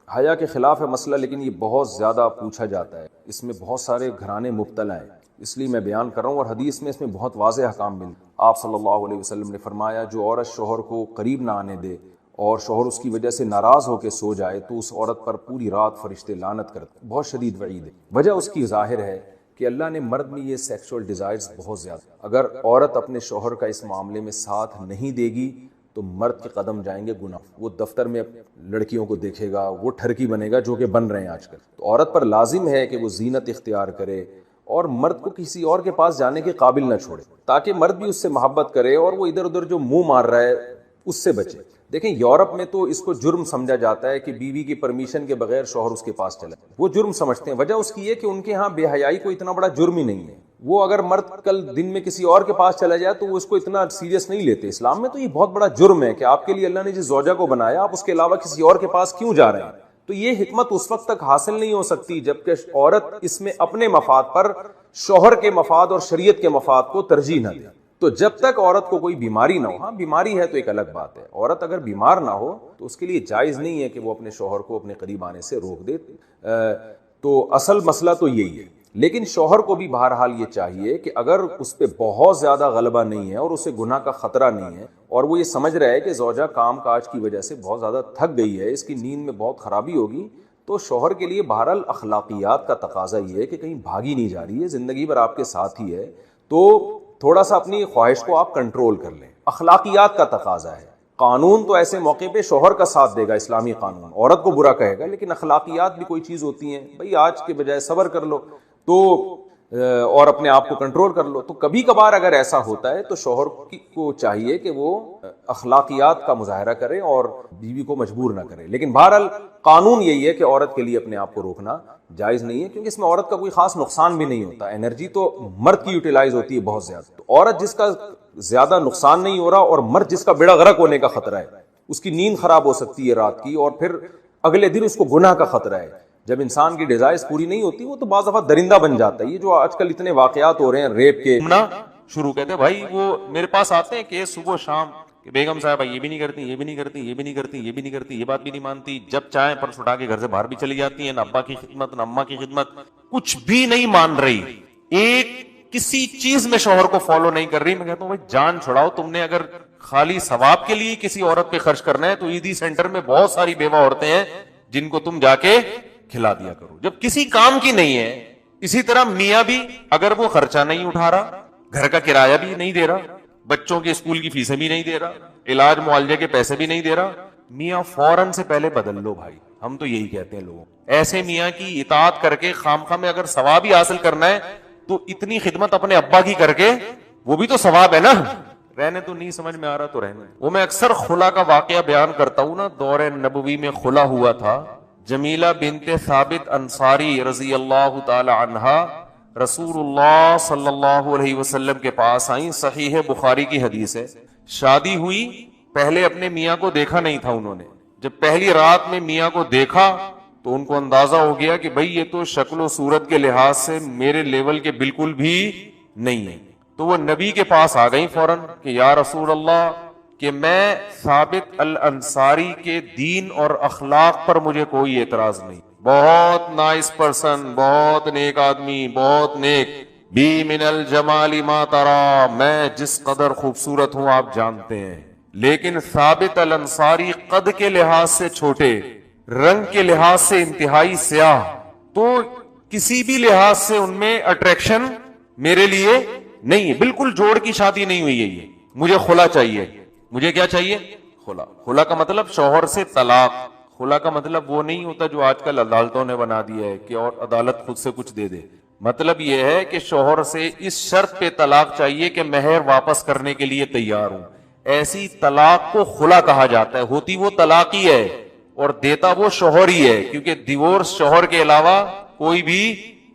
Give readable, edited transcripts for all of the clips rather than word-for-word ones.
حیا کے خلاف ہے مسئلہ، لیکن یہ بہت زیادہ پوچھا جاتا ہے، اس میں بہت سارے گھرانے مبتلا ہیں، اس لیے میں بیان کر رہا ہوں۔ اور حدیث میں اس میں بہت واضح احکام ملتے ہیں۔ آپ صلی اللہ علیہ وسلم نے فرمایا جو عورت شوہر کو قریب نہ آنے دے اور شوہر اس کی وجہ سے ناراض ہو کے سو جائے تو اس عورت پر پوری رات فرشتے لعنت کرتے ہیں۔ بہت شدید وعید ہے۔ وجہ اس کی ظاہر ہے کہ اللہ نے مرد میں یہ سیکسول ڈیزائرز بہت زیادہ، اگر عورت اپنے شوہر کا اس معاملے میں ساتھ نہیں دے گی تو مرد کے قدم جائیں گے گناہ، وہ دفتر میں لڑکیوں کو دیکھے گا، وہ ٹھرکی بنے گا جو کہ بن رہے ہیں آج کل۔ تو عورت پر لازم ہے کہ وہ زینت اختیار کرے اور مرد کو کسی اور کے پاس جانے کے قابل نہ چھوڑے، تاکہ مرد بھی اس سے محبت کرے اور وہ ادھر ادھر جو منہ مار رہا ہے اس سے بچے۔ دیکھیں یورپ میں تو اس کو جرم سمجھا جاتا ہے کہ بیوی کی پرمیشن کے بغیر شوہر اس کے پاس چلا، وہ جرم سمجھتے ہیں۔ وجہ اس کی ہے کہ ان کے ہاں بے حیائی کو اتنا بڑا جرم ہی نہیں ہے، وہ اگر مرد کل دن میں کسی اور کے پاس چلا جائے تو وہ اس کو اتنا سیریس نہیں لیتے۔ اسلام میں تو یہ بہت بڑا جرم ہے کہ آپ کے لیے اللہ نے جس زوجہ کو بنایا آپ اس کے علاوہ کسی اور کے پاس کیوں جا رہے ہیں۔ تو یہ حکمت اس وقت تک حاصل نہیں ہو سکتی جب کہ عورت اس میں اپنے مفاد پر شوہر کے مفاد اور شریعت کے مفاد کو ترجیح نہ دے۔ تو جب تک عورت کو کوئی بیماری نہ ہو، ہاں بیماری ہے تو ایک الگ بات ہے، عورت اگر بیمار نہ ہو تو اس کے لیے جائز نہیں ہے کہ وہ اپنے شوہر کو اپنے قریب آنے سے روک دے۔ تو اصل مسئلہ تو یہی ہے۔ لیکن شوہر کو بھی بہرحال یہ چاہیے کہ اگر اس پہ بہت زیادہ غلبہ نہیں ہے اور اسے گناہ کا خطرہ نہیں ہے اور وہ یہ سمجھ رہا ہے کہ زوجہ کام کاج کی وجہ سے بہت زیادہ تھک گئی ہے، اس کی نیند میں بہت خرابی ہوگی، تو شوہر کے لیے بہرحال اخلاقیات کا تقاضا یہ ہے کہ کہیں بھاگی نہیں جا رہی ہے، زندگی بھر آپ کے ساتھ ہی ہے، تو تھوڑا سا اپنی خواہش کو آپ کنٹرول کر لیں۔ اخلاقیات کا تقاضا ہے۔ قانون تو ایسے موقع پہ شوہر کا ساتھ دے گا، اسلامی قانون عورت کو برا کہے گا، لیکن اخلاقیات بھی کوئی چیز ہوتی ہیں، بھئی آج کے بجائے صبر کر لو تو اور اپنے آپ کو کنٹرول کر لو۔ تو کبھی کبھار اگر ایسا ہوتا ہے تو شوہر کو چاہیے کہ وہ اخلاقیات کا مظاہرہ کرے اور بیوی کو مجبور نہ کرے۔ لیکن بہرحال قانون یہی ہے کہ عورت کے لیے اپنے آپ کو روکنا جائز نہیں ہے، کیونکہ اس میں عورت کا کوئی خاص نقصان بھی نہیں ہوتا، انرجی تو مرد کی یوٹیلائز ہوتی ہے بہت زیادہ۔ تو عورت جس کا زیادہ نقصان نہیں ہو رہا اور مرد جس کا بیڑا غرق ہونے کا خطرہ ہے، اس کی نیند خراب ہو سکتی ہے رات کی اور پھر اگلے دن اس کو گناہ کا خطرہ ہے۔ جب انسان کی ڈیزائرز پوری نہیں ہوتی وہ تو بعض دفعہ درندہ بن جاتا ہے۔ یہ جو آج کل اتنے واقعات ہو رہے ہیں ریپ کے شروع کہتے ہیں بھائی، وہ میرے پاس آتے ہیں کہ صبح شام کہ بیگم صاحبہ یہ بھی نہیں کرتی، یہ بھی نہیں کرتی، یہ بھی نہیں کرتی، یہ بھی نہیں کرتی، یہ بات بھی نہیں مانتی، جب چاہیں پرس اٹھا کے گھر سے باہر بھی چلی جاتی ہیں، نہ ابا کی خدمت نہ اماں کی خدمت، کچھ بھی نہیں مان رہی، ایک کسی چیز میں شوہر کو فالو نہیں کر رہی۔ میں کہتا ہوں بھائی جان چھڑاؤ، تم نے اگر خالی ثواب کے لیے کسی عورت پہ خرچ کرنا ہے تو عیدی سینٹر میں بہت ساری بیوہ عورتیں ہیں جن کو تم جا کے کھلا دیا کرو، جب کسی کام کی نہیں ہے۔ اسی طرح میاں بھی اگر وہ خرچہ نہیں اٹھا رہا، گھر کا کرایہ بھی نہیں دے رہا، بچوں کے اسکول کی فیسیں بھی نہیں دے رہا، علاج معالجے کے پیسے بھی نہیں دے رہا، میاں فوراً سے پہلے بدل لو بھائی۔ ہم تو یہی کہتے ہیں لوگوں، ایسے میاں کی اطاعت کر کے خامخواہ میں اگر ثواب ہی حاصل کرنا ہے تو اتنی خدمت اپنے ابا کی کر کے، وہ بھی تو ثواب ہے نا۔ رہنے تو نہیں سمجھ میں آ رہا تو رہنے۔ وہ میں اکثر خلا کا واقعہ بیان کرتا ہوں نا، دور نبوی میں خلا ہوا تھا۔ جمیلہ بنت ثابت انصاری رضی اللہ تعالی عنہا رسول اللہ صلی اللہ علیہ وسلم کے پاس آئیں، صحیح بخاری کی حدیث ہے۔ شادی ہوئی، پہلے اپنے میاں کو دیکھا نہیں تھا انہوں نے، جب پہلی رات میں میاں کو دیکھا تو ان کو اندازہ ہو گیا کہ بھئی یہ تو شکل و صورت کے لحاظ سے میرے لیول کے بالکل بھی نہیں ہے۔ تو وہ نبی کے پاس آ گئیں فوراً کہ یا رسول اللہ، کہ میں ثابت الانصاری کے دین اور اخلاق پر مجھے کوئی اعتراض نہیں، بہت نائس پرسن، بہت نیک آدمی، بہت نیک، بی من الجمال ما ترا، میں جس قدر خوبصورت ہوں آپ جانتے ہیں، لیکن ثابت الانصاری قد کے لحاظ سے چھوٹے، رنگ کے لحاظ سے انتہائی سیاہ، تو کسی بھی لحاظ سے ان میں اٹریکشن میرے لیے نہیں ہے، بالکل جوڑ کی شادی نہیں ہوئی ہے، یہ مجھے خلا چاہیے۔ مجھے کیا چاہیے؟ خلا۔ خلا کا مطلب شوہر سے طلاق۔ خلا کا مطلب وہ نہیں ہوتا جو آج کل عدالتوں نے بنا دیا ہے کہ اور عدالت خود سے کچھ دے دے۔ مطلب یہ ہے کہ شوہر سے اس شرط پہ طلاق چاہیے کہ مہر واپس کرنے کے لیے تیار ہوں۔ ایسی طلاق کو خلا کہا جاتا ہے، ہوتی وہ طلاق ہی ہے اور دیتا وہ شوہر ہی ہے، کیونکہ ڈیورس شوہر کے علاوہ کوئی بھی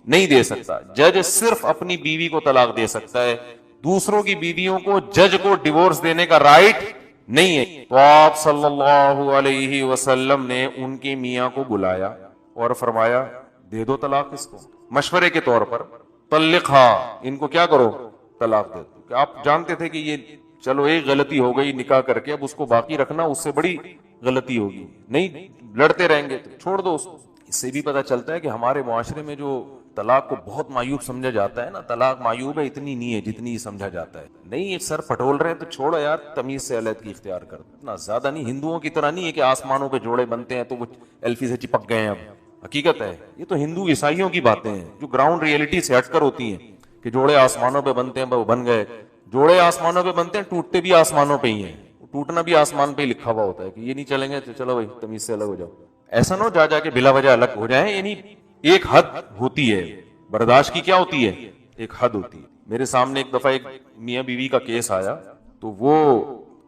نہیں دے سکتا۔ جج صرف اپنی بیوی کو طلاق دے سکتا ہے، دوسروں کی بیویوں کو جج کو ڈیورس دینے کا رائٹ نہیں ہے۔ تو آپ صلی اللہ علیہ وسلم نے ان کے میاں کو بلایا اور فرمایا دے دو طلاق اس کو، مشورے کے طور پر، طلقھا، ان کو کیا کرو؟ طلاق دے دو۔ کہ آپ جانتے تھے کہ یہ چلو ایک غلطی ہو گئی نکاح کر کے، اب اس کو باقی رکھنا اس سے بڑی غلطی ہوگی, نہیں لڑتے رہیں گے تو چھوڑ دو اس کو. اس سے بھی پتہ چلتا ہے کہ ہمارے معاشرے میں جو طلاق کو بہت معیوب سمجھا جاتا ہے نا, طلاق معیوب ہے اتنی نہیں ہے جتنی سمجھا جاتا ہے. نہیں, یہ سر پھٹول رہے ہیں تو چھوڑو یار, تمیز سے علیحدگی اختیار کر دو, اتنا زیادہ نہیں. ہندوؤں کی طرح نہیں ہے کہ آسمانوں پہ جوڑے بنتے ہیں تو وہ ایلفی سے چپک گئے ہیں. اب حقیقت ہے یہ تو ہندو عیسائیوں کی باتیں ہیں جو گراؤنڈ ریئلٹی سے ہٹ کر ہوتی ہیں کہ جوڑے آسمانوں پہ بنتے ہیں, وہ بن گئے. جوڑے آسمانوں پہ بنتے ہیں, ٹوٹتے بھی آسمانوں پہ ہی ہیں. ٹوٹنا بھی آسمان پہ ہی لکھا ہوا ہوتا ہے کہ یہ نہیں چلیں گے تو چلو بھائی تمیز سے الگ ہو جاؤ. ایسا نہ ہو جا کے بلا وجہ الگ ہو جائیں. یعنی ایک حد ہوتی ہے برداشت کی. کیا ہوتی ہے؟ ایک حد ہوتی ہے. میرے سامنے ایک دفعہ ایک میاں بیوی کا کیس آیا, تو وہ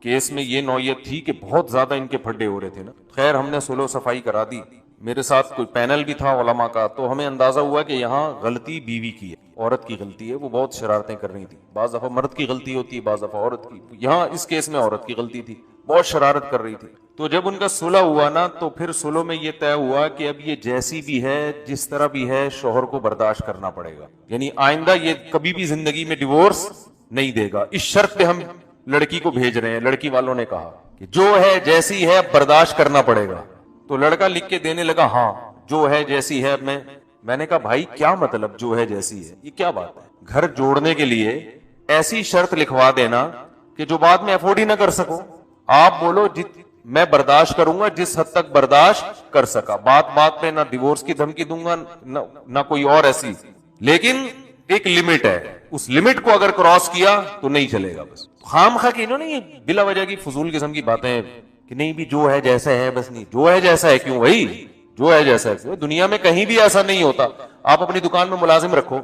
کیس میں یہ نوعیت تھی کہ بہت زیادہ ان کے پھڈے ہو رہے تھے نا. خیر ہم نے سلو صفائی کرا دی, میرے ساتھ کوئی پینل بھی تھا علماء کا, تو ہمیں اندازہ ہوا کہ یہاں غلطی بیوی کی ہے, عورت کی غلطی ہے. وہ بہت شرارتیں کر رہی تھی. بعض دفعہ مرد کی غلطی ہوتی ہے, بعض دفعہ عورت کی. یہاں اس کیس میں عورت کی غلطی تھی, بہت شرارت کر رہی تھی. تو جب ان کا صلح ہوا نا, تو پھر صلح میں یہ طے ہوا کہ اب یہ جیسی بھی ہے, جس طرح بھی ہے, شوہر کو برداشت کرنا پڑے گا. یعنی آئندہ یہ کبھی بھی زندگی میں ڈیورس نہیں دے گا. اس شرط پہ ہم لڑکی کو بھیج رہے ہیں. لڑکی والوں نے کہا کہ جو ہے جیسی ہے اب برداشت کرنا پڑے گا. تو لڑکا لکھ کے دینے لگا, ہاں جو ہے جیسی ہے. میں نے کہا بھائی کیا مطلب جو ہے جیسی ہے, یہ کیا بات ہے؟ گھر جوڑنے کے لیے ایسی شرط لکھوا دینا کہ جو بعد میں افورڈ ہی نہ کر سکو. آپ بولو میں برداشت کروں گا جس حد تک برداشت کر سکا, بات پہ نہ ڈیورس کی دھمکی دوں گا نہ کوئی اور ایسی, لیکن ایک لمٹ ہے, اس لمٹ کو اگر کراس کیا تو نہیں چلے گا. بس خام خواہ کہ انہوں نے یہ بلا وجہ کی فضول قسم کی باتیں کہ نہیں بھی جو ہے جیسا ہے, بس نہیں جو ہے جیسا ہے. کیوں بھائی جو ہے جیسا ہے کیوں؟ دنیا میں کہیں بھی ایسا نہیں ہوتا. آپ اپنی دکان میں ملازم رکھو,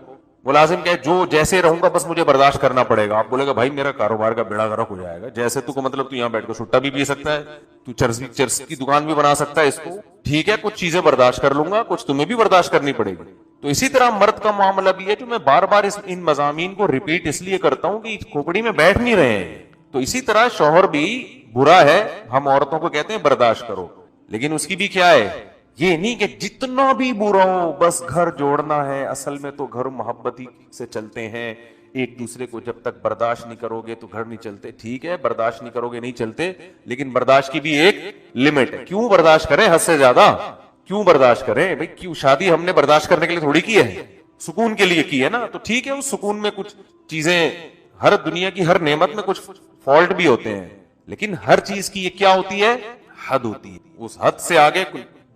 ملازم کہے جو جیسے رہوں گا بس مجھے برداشت کرنا پڑے گا. آپ بولے گا بھائی میرا کاروبار کا بیڑا غرق ہو جائے گا. جیسے تو کو مطلب تو یہاں بیٹھ کر سٹا بھی پی سکتا ہے, تو چرس کی دکان بھی بنا سکتا ہے اس کو, ٹھیک ہے کچھ چیزیں برداشت کر لوں گا, کچھ تمہیں بھی برداشت کرنی پڑے گی. تو اسی طرح مرد کا معاملہ بھی ہے, جو میں بار بار ان مضامین کو ریپیٹ اس لیے کرتا ہوں کہ کھوپڑی میں بیٹھ نہیں رہے ہیں. تو اسی طرح شوہر بھی برا ہے, ہم عورتوں کو کہتے ہیں برداشت کرو, لیکن اس کی بھی کیا ہے, یہ نہیں کہ جتنا بھی برا ہو بس گھر جوڑنا ہے. اصل میں تو گھر محبت ہی سے چلتے ہیں. ایک دوسرے کو جب تک برداشت نہیں کرو گے تو گھر نہیں چلتے. ٹھیک ہے برداشت نہیں کرو گے نہیں چلتے, لیکن برداشت کی بھی ایک لمٹ ہے. کیوں برداشت کریں حد سے زیادہ؟ کیوں برداشت کریں بھائی؟ کیوں شادی ہم نے برداشت کرنے کے لیے تھوڑی کی ہے, سکون کے لیے کی ہے نا. تو ٹھیک ہے اس سکون میں کچھ چیزیں, ہر دنیا کی ہر نعمت میں کچھ فالٹ بھی ہوتے ہیں, لیکن ہر چیز کی یہ کیا ہوتی ہے, حد ہوتی ہے. اس حد سے آگے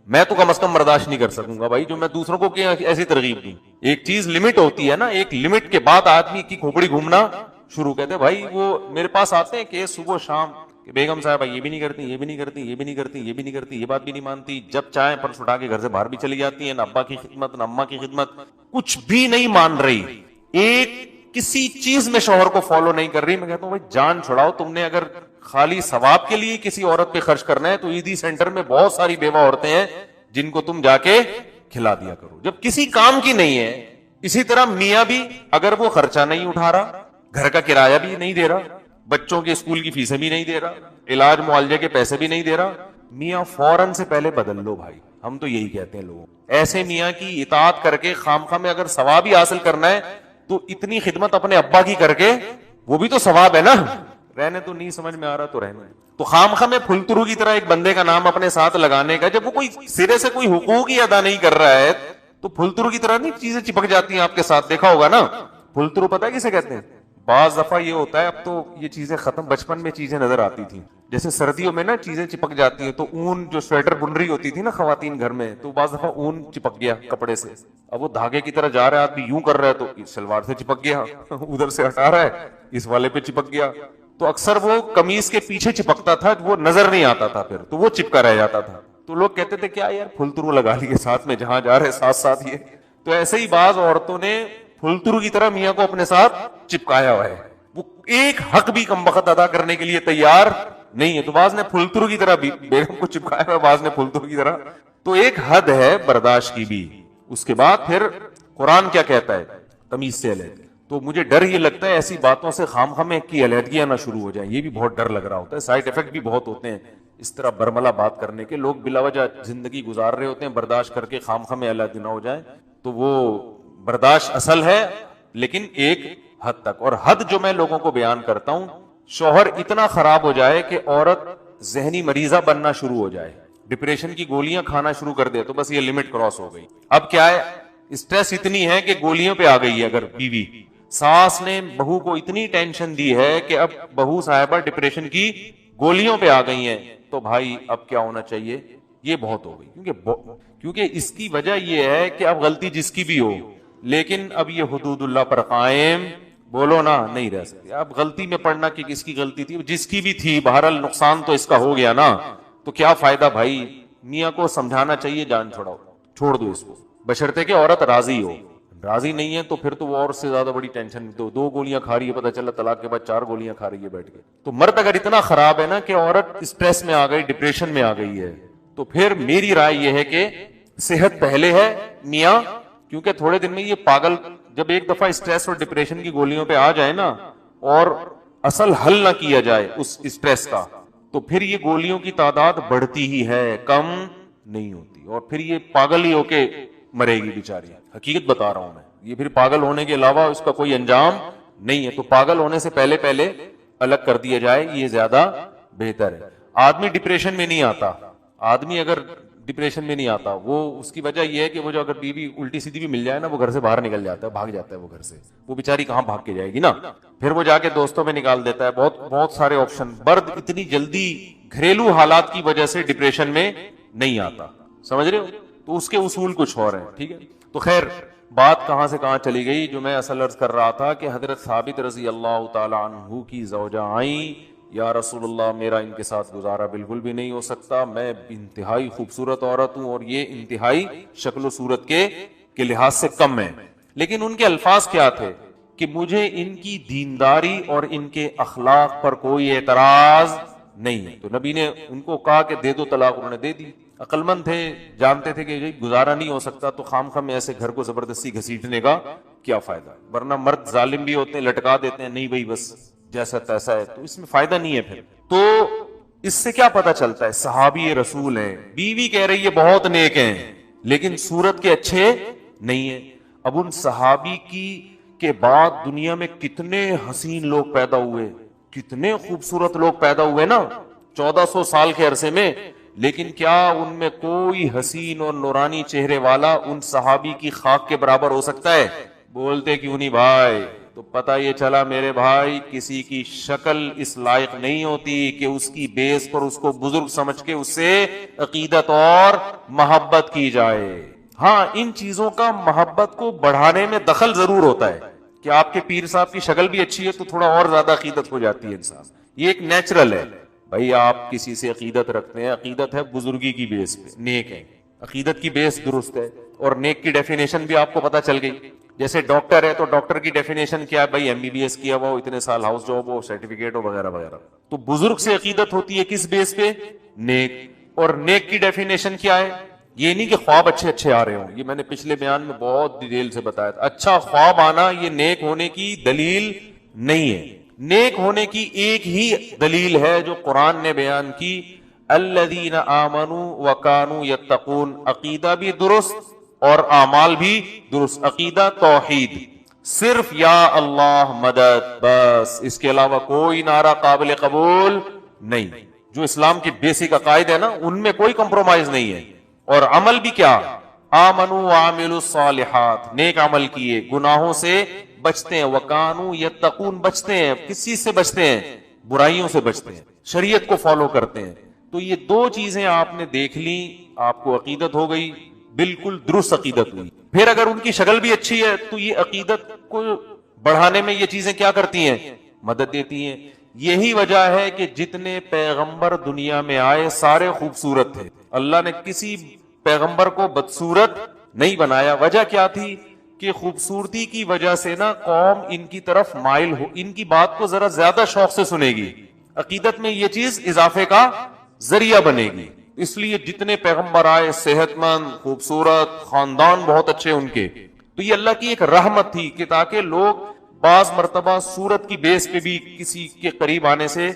میں تو کم از کم برداشت نہیں کر سکوں گا بھائی جو میں دوسروں کو ایسی ترغیب دوں. ایک چیز لمٹ ہوتی ہے نا, ایک لمٹ کے بعد آدمی کی کھوپڑی گھومنا شروع. کہتے ہیں بھائی وہ میرے پاس آتے ہیں کہ صبح شام کہ بیگم صاحبہ یہ بھی نہیں کرتی, یہ بھی نہیں کرتی, یہ بھی نہیں کرتی, یہ بھی نہیں کرتی, یہ بات بھی نہیں مانتی, جب چاہیں پرس اٹھا کے گھر سے باہر بھی چلی جاتی ہیں, نہ ابا کی خدمت نہ اماں کی خدمت, کچھ بھی نہیں مان رہی, ایک کسی چیز میں شوہر کو فالو نہیں کر رہی. میں کہتا ہوں بھائی جان چھڑاؤ, تم نے اگر خالی ثواب کے لیے کسی عورت پہ خرچ کرنا ہے تو عیدی سینٹر میں بہت ساری بیوہ عورتیں ہیں جن کو تم جا کے کھلا دیا کرو, جب کسی کام کی نہیں ہے. اسی طرح میاں بھی اگر وہ خرچہ نہیں اٹھا رہا, گھر کا کرایہ بھی نہیں دے رہا, بچوں کے اسکول کی فیسیں بھی نہیں دے رہا, علاج معالجے کے پیسے بھی نہیں دے رہا, میاں فوراً سے پہلے بدل لو بھائی. ہم تو یہی کہتے ہیں لوگوں, ایسے میاں کی اطاعت کر کے خامخواہ میں اگر ثواب ہی حاصل کرنا ہے تو اتنی خدمت اپنے ابا کی کر کے, وہ بھی تو ثواب ہے نا. رہنے تو نہیں سمجھ میں آ رہا تو رہنے. تو خامخواہ میں پھلترو کی طرح ایک بندے کا نام اپنے ساتھ لگانے کا, جب وہ کوئی سرے سے کوئی حقوق ہی ادا نہیں کر رہا ہے تو پھلترو کی طرح نہیں چیزیں چپک جاتی ہیں آپ کے ساتھ. دیکھا ہوگا نا پھلترو, پتہ ہے کسے کہتے ہیں؟ بعض دفعہ یہ ہوتا ہے, اب تو یہ چیزیں ختم, بچپن میں چیزیں نظر آتی تھیں, جیسے سردیوں میں نا چیزیں چپک جاتی ہیں, تو اون جو سویٹر بن رہی ہوتی تھی نا خواتین گھر میں, تو بعض دفعہ اون چپک گیا کپڑے سے. اب وہ دھاگے کی طرح جا رہا ہے آدمی, یوں کر رہا ہے تو شلوار سے چپک گیا, ادھر سے ہٹا رہا ہے اس والے پہ چپک گیا. تو اکثر وہ قمیص کے پیچھے چپکتا تھا, وہ نظر نہیں آتا تھا, پھر تو وہ چپکا رہ جاتا تھا. تو لوگ کہتے تھے کیا یار پھلترو لگا لیے ساتھ میں, جہاں جا رہے ساتھ ساتھ یہ. تو ایسے ہی بعض عورتوں نے پھلترو کی طرح میاں کو اپنے ساتھ چپکایا ہوا ہے, وہ ایک حق بھی کم بخت ادا کرنے کے لیے تیار نہیں ہے. تو بعض نے پھلترو کی طرح بھی بیگم کو چپکایا ہوا, بعض نے پھلترو کی طرح. تو ایک حد ہے برداشت کی بھی. اس کے بعد پھر قرآن کیا کہتا ہے, تمیز سے علیحدگی. تو مجھے ڈر یہ لگتا ہے ایسی باتوں سے خامخواہ میں کی علیحدگیاں نہ شروع ہو جائیں, یہ بھی بہت ڈر لگ رہا ہوتا ہے. سائیڈ افیکٹ بھی بہت ہوتے ہیں اس طرح برملا بات کرنے کے. لوگ بلا وجہ زندگی گزار رہے ہوتے ہیں, برداشت کر کے خامخواہ میں علیحدہ نہ ہو جائیں. تو وہ برداشت اصل ہے لیکن ایک حد تک. اور حد جو میں لوگوں کو بیان کرتا ہوں, شوہر اتنا خراب ہو جائے کہ عورت ذہنی مریضہ بننا شروع ہو جائے, ڈپریشن کی گولیاں کھانا شروع کر دے, تو بس یہ لمٹ کراس ہو گئی. اب کیا ہے, اسٹریس اتنی ہے کہ گولیوں پہ آ گئی ہے. اگر بیوی, ساس نے بہو کو اتنی ٹینشن دی ہے کہ اب بہو صاحبہ ڈپریشن کی گولیوں پہ آ گئی ہیں, تو بھائی اب کیا ہونا چاہیے, یہ بہت ہو گئی. کیونکہ اس کی وجہ یہ ہے کہ اب غلطی جس کی بھی ہو, لیکن اب یہ حدود اللہ پر قائم بولو نا نہیں رہ سکتے. اب غلطی میں پڑنا کہ کس کی غلطی تھی, جس کی بھی تھی, بہرحال نقصان تو اس کا ہو گیا نا, تو کیا فائدہ بھائی. میاں کو سمجھانا چاہیے جان چھوڑاؤ, چھوڑ دو اس کو, بشرطے کہ عورت راضی ہو. راضی نہیں ہے تو پھر تو وہ اور سے زیادہ بڑی ٹینشن. دو گولیاں کھا رہی ہے, پتہ چلا طلاق کے بعد 4 گولیاں کھا رہی ہے بیٹھ کے. تو مرد اگر اتنا خراب ہے نا کہ عورت اسٹریس میں آ گئی, ڈپریشن میں آ گئی ہے, تو پھر میری رائے یہ ہے کہ صحت پہلے ہے میاں, کیونکہ تھوڑے دن میں یہ پاگل جب ایک دفعہ اسٹریس اور ڈپریشن کی گولیوں پہ آ جائے نا, اور اصل حل نہ کیا جائے اس اسٹریس کا, تو پھر یہ گولیوں کی تعداد بڑھتی ہی ہے, کم نہیں ہوتی, اور پھر یہ پاگل ہی ہو کے مرے گی بیچاری. حقیقت بتا رہا ہوں میں, یہ پھر پاگل ہونے کے علاوہ اس کا کوئی انجام نہیں ہے. تو پاگل ہونے سے پہلے الگ کر دیا جائے, یہ زیادہ بہتر ہے. آدمی ڈپریشن میں نہیں آتا, آدمی اگر ڈپریشن میں نہیں آتا, وہ اس کی وجہ یہ ہے کہ وہ جو اگر بیوی الٹی سیدھی بھی مل جائے نا, وہ گھر سے باہر نکل جاتا ہے, بھاگ جاتا ہے وہ گھر سے. وہ بیچاری کہاں بھاگ کے جائے گی نا, پھر وہ جا کے دوستوں میں نکال دیتا ہے. بہت سارے آپشن. مرد اتنی جلدی گھریلو حالات کی وجہ سے ڈپریشن میں نہیں آتا, سمجھ رہے ہو, تو اس کے اصول کچھ اور ہیں. ٹھیک ہے, تو خیر بات کہاں سے کہاں چلی گئی. جو میں اصل عرض کر رہا تھا کہ حضرت ثابت رضی اللہ تعالی عنہ کی زوجہ آئیں, یا رسول اللہ میرا ان کے ساتھ گزارا بالکل بھی نہیں ہو سکتا, میں انتہائی خوبصورت عورت ہوں اور یہ انتہائی شکل و صورت کے لحاظ سے کم ہے. لیکن ان کے الفاظ کیا تھے کہ مجھے ان کی دینداری اور ان کے اخلاق پر کوئی اعتراض نہیں ہے. تو نبی نے ان کو کہا کہ دے دو طلاق, انہوں نے دے دی. عقل مند تھے, جانتے تھے کہ گزارا نہیں ہو سکتا, تو خام خام ایسے گھر کو زبردستی گھسیٹنے کا کیا فائدہ, ورنہ مرد ظالم بھی ہوتے ہیں, لٹکا دیتے ہیں, نہیں بھائی بس جیسا تیسا ہے, تو اس میں فائدہ نہیں ہے پھر. تو اس سے کیا پتا چلتا ہے, صحابی رسول ہیں, بیوی کہہ رہی ہے بہت نیک ہیں, لیکن صورت کے اچھے نہیں ہیں. اب ان صحابی کی کے بعد دنیا میں کتنے حسین لوگ پیدا ہوئے, کتنے خوبصورت لوگ پیدا ہوئے نا 1400 سال کے عرصے میں, لیکن کیا ان میں کوئی حسین اور نورانی چہرے والا ان صحابی کی خاک کے برابر ہو سکتا ہے؟ بولتے کیوں نہیں بھائی؟ تو پتہ یہ چلا میرے بھائی, کسی کی شکل اس لائق نہیں ہوتی کہ اس کی بیس پر اس کو بزرگ سمجھ کے اس سے عقیدت اور محبت کی جائے. ہاں, ان چیزوں کا محبت کو بڑھانے میں دخل ضرور ہوتا ہے کہ آپ کے پیر صاحب کی شکل بھی اچھی ہے تو تھوڑا اور زیادہ عقیدت ہو جاتی ہے انسان, یہ ایک نیچرل ہے. بھائی آپ کسی سے عقیدت رکھتے ہیں, عقیدت ہے بزرگی کی بیس پہ, نیک ہے, عقیدت کی بیس درست ہے, اور نیک کی ڈیفینیشن بھی آپ کو پتہ چل گئی. جیسے ڈاکٹر ہے تو ڈاکٹر کی ڈیفینیشن کیا ہے بھائی, MBBS کیا ہوا ہو, اتنے سال ہاؤس جاب ہو, سرٹیفکیٹ ہو, وغیرہ وغیرہ. تو بزرگ سے عقیدت ہوتی ہے کس بیس پہ؟ نیک. اور نیک کی ڈیفینیشن کیا ہے؟ یہ نہیں کہ خواب اچھے اچھے آ رہے ہوں, یہ میں نے پچھلے بیان میں بہت ڈیٹیل سے بتایا تھا. اچھا خواب آنا یہ نیک ہونے کی دلیل نہیں ہے. نیک ہونے کی ایک ہی دلیل ہے جو قرآن نے بیان کی, الذین آمنوا وکانوا یتقون. عقیدہ بھی درست اور اعمال بھی درست. عقیدہ توحید, صرف یا اللہ مدد, بس, اس کے علاوہ کوئی نعرہ قابل قبول نہیں. جو اسلام کے بیسک عقائد ہے نا, ان میں کوئی کمپرومائز نہیں ہے. اور عمل بھی کیا, آمنوا وعملوا الصالحات, نیک عمل کیے, گناہوں سے بچتے ہیں, وکانوا یتقون, بچتے ہیں, کس چیز سے بچتے ہیں؟ برائیوں سے بچتے ہیں, شریعت کو فالو کرتے ہیں. تو یہ دو چیزیں آپ نے دیکھ لی, آپ کو عقیدت ہو گئی, بالکل درست عقیدت ہوئی. پھر اگر ان کی شکل بھی اچھی ہے تو یہ عقیدت کو بڑھانے میں یہ چیزیں کیا کرتی ہیں؟ مدد دیتی ہیں. یہی وجہ ہے کہ جتنے پیغمبر دنیا میں آئے سارے خوبصورت تھے, اللہ نے کسی پیغمبر کو بدصورت نہیں بنایا. وجہ کیا تھی کہ خوبصورتی کی وجہ سے نا قوم ان کی طرف مائل ہو, ان کی بات کو ذرا زیادہ شوق سے سنے گی, عقیدت میں یہ چیز اضافے کا ذریعہ بنے گی. اس لیے جتنے پیغمبر آئے صحت مند, خوبصورت, خاندان بہت اچھے ان کے. تو یہ اللہ کی ایک رحمت تھی کہ تاکہ لوگ بعض مرتبہ صورت کی بیس پہ بھی کسی کے قریب آنے سے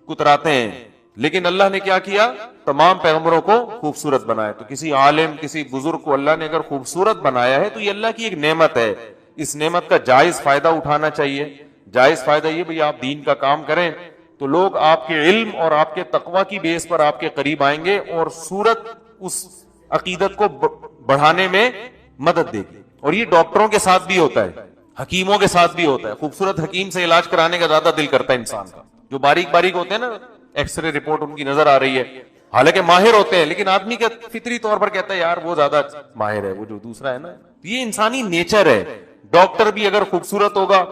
کتراتے ہیں, لیکن اللہ نے کیا کیا, تمام پیغمبروں کو خوبصورت بنایا. تو کسی عالم, کسی بزرگ کو اللہ نے اگر خوبصورت بنایا ہے تو یہ اللہ کی ایک نعمت ہے. اس نعمت کا جائز فائدہ اٹھانا چاہیے. جائز فائدہ یہ بھئی آپ دین کا کام کریں تو لوگ آپ کے علم اور آپ کے تقوی کی بیس پر آپ کے قریب آئیں گے اور صورت اس عقیدت کو بڑھانے میں مدد دے گی. اور یہ ڈاکٹروں کے ساتھ بھی ہوتا ہے, حکیموں کے ساتھ بھی ہوتا ہے. خوبصورت حکیم سے علاج کرانے کا زیادہ دل کرتا ہے انسان کا. جو باریک باریک ہوتے ہیں نا, ایکس رے رپورٹ ان کی نظر آ رہی ہے, حالانکہ ماہر ہوتے ہیں, لیکن آدمی کا فطری طور پر کہتا ہے یار وہ زیادہ ماہر ہے, وہ جو دوسرا ہے نا. یہ انسانی نیچر ہے. ڈاکٹر بھی اگر خوبصورت ہوگا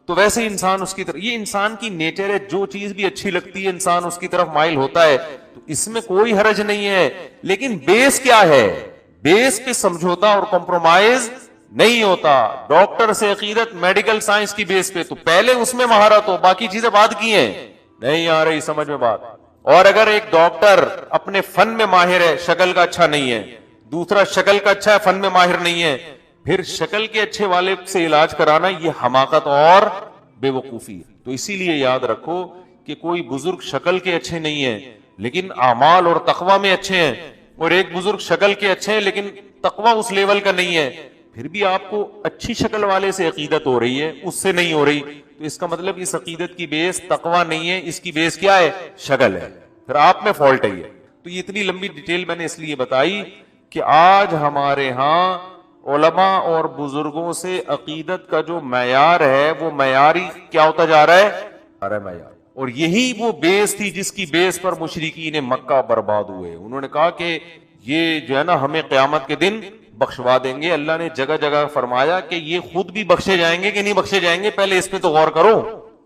تو ویسے ہی انسان اس کی طرف, یہ انسان کی نیچر ہے, جو چیز بھی اچھی لگتی ہے انسان اس کی طرف مائل ہوتا ہے. تو اس میں کوئی حرج نہیں ہے. لیکن بیس کیا ہے؟ بیس پہ سمجھوتا اور کمپرومائز نہیں ہوتا. ڈاکٹر سے عقیدت میڈیکل سائنس کی بیس پہ, تو پہلے اس میں مہارت ہو, باقی چیزیں بعد کی ہیں. نہیں آ رہی سمجھ میں بات. اور اگر ایک ڈاکٹر اپنے فن میں ماہر ہے, شکل کا اچھا نہیں ہے, دوسرا شکل کا اچھا ہے, فن میں ماہر نہیں ہے, پھر شکل کے اچھے والے سے علاج کرانا یہ حماقت اور بے وقوفی ہے. تو اسی لیے یاد رکھو کہ کوئی بزرگ شکل کے اچھے نہیں ہیں لیکن اعمال اور تقوی میں اچھے ہیں, اور ایک بزرگ شکل کے اچھے ہیں لیکن تقوی اس لیول کا نہیں ہے. پھر بھی آپ کو اچھی شکل والے سے عقیدت ہو رہی ہے, اس سے نہیں ہو رہی, تو اس کا مطلب اس عقیدت کی بیس تقوی نہیں ہے, اس کی بیس کیا ہے؟ شکل ہے. پھر آپ میں فالٹ ہے. تو یہ اتنی لمبی ڈیٹیل میں نے اس لیے بتائی کہ آج ہمارے ہاں علماء اور بزرگوں سے عقیدت کا جو معیار ہے وہ معیاری کیا ہوتا جا رہا ہے؟ معیار. اور یہی وہ بیس تھی جس کی بیس پر مشرکین مکہ برباد ہوئے. انہوں نے کہا کہ یہ جو ہے نا ہمیں قیامت کے دن بخشوا دیں گے. اللہ نے جگہ جگہ فرمایا کہ یہ خود بھی بخشے جائیں گے کہ نہیں بخشے جائیں گے, پہلے اس پہ تو غور کرو.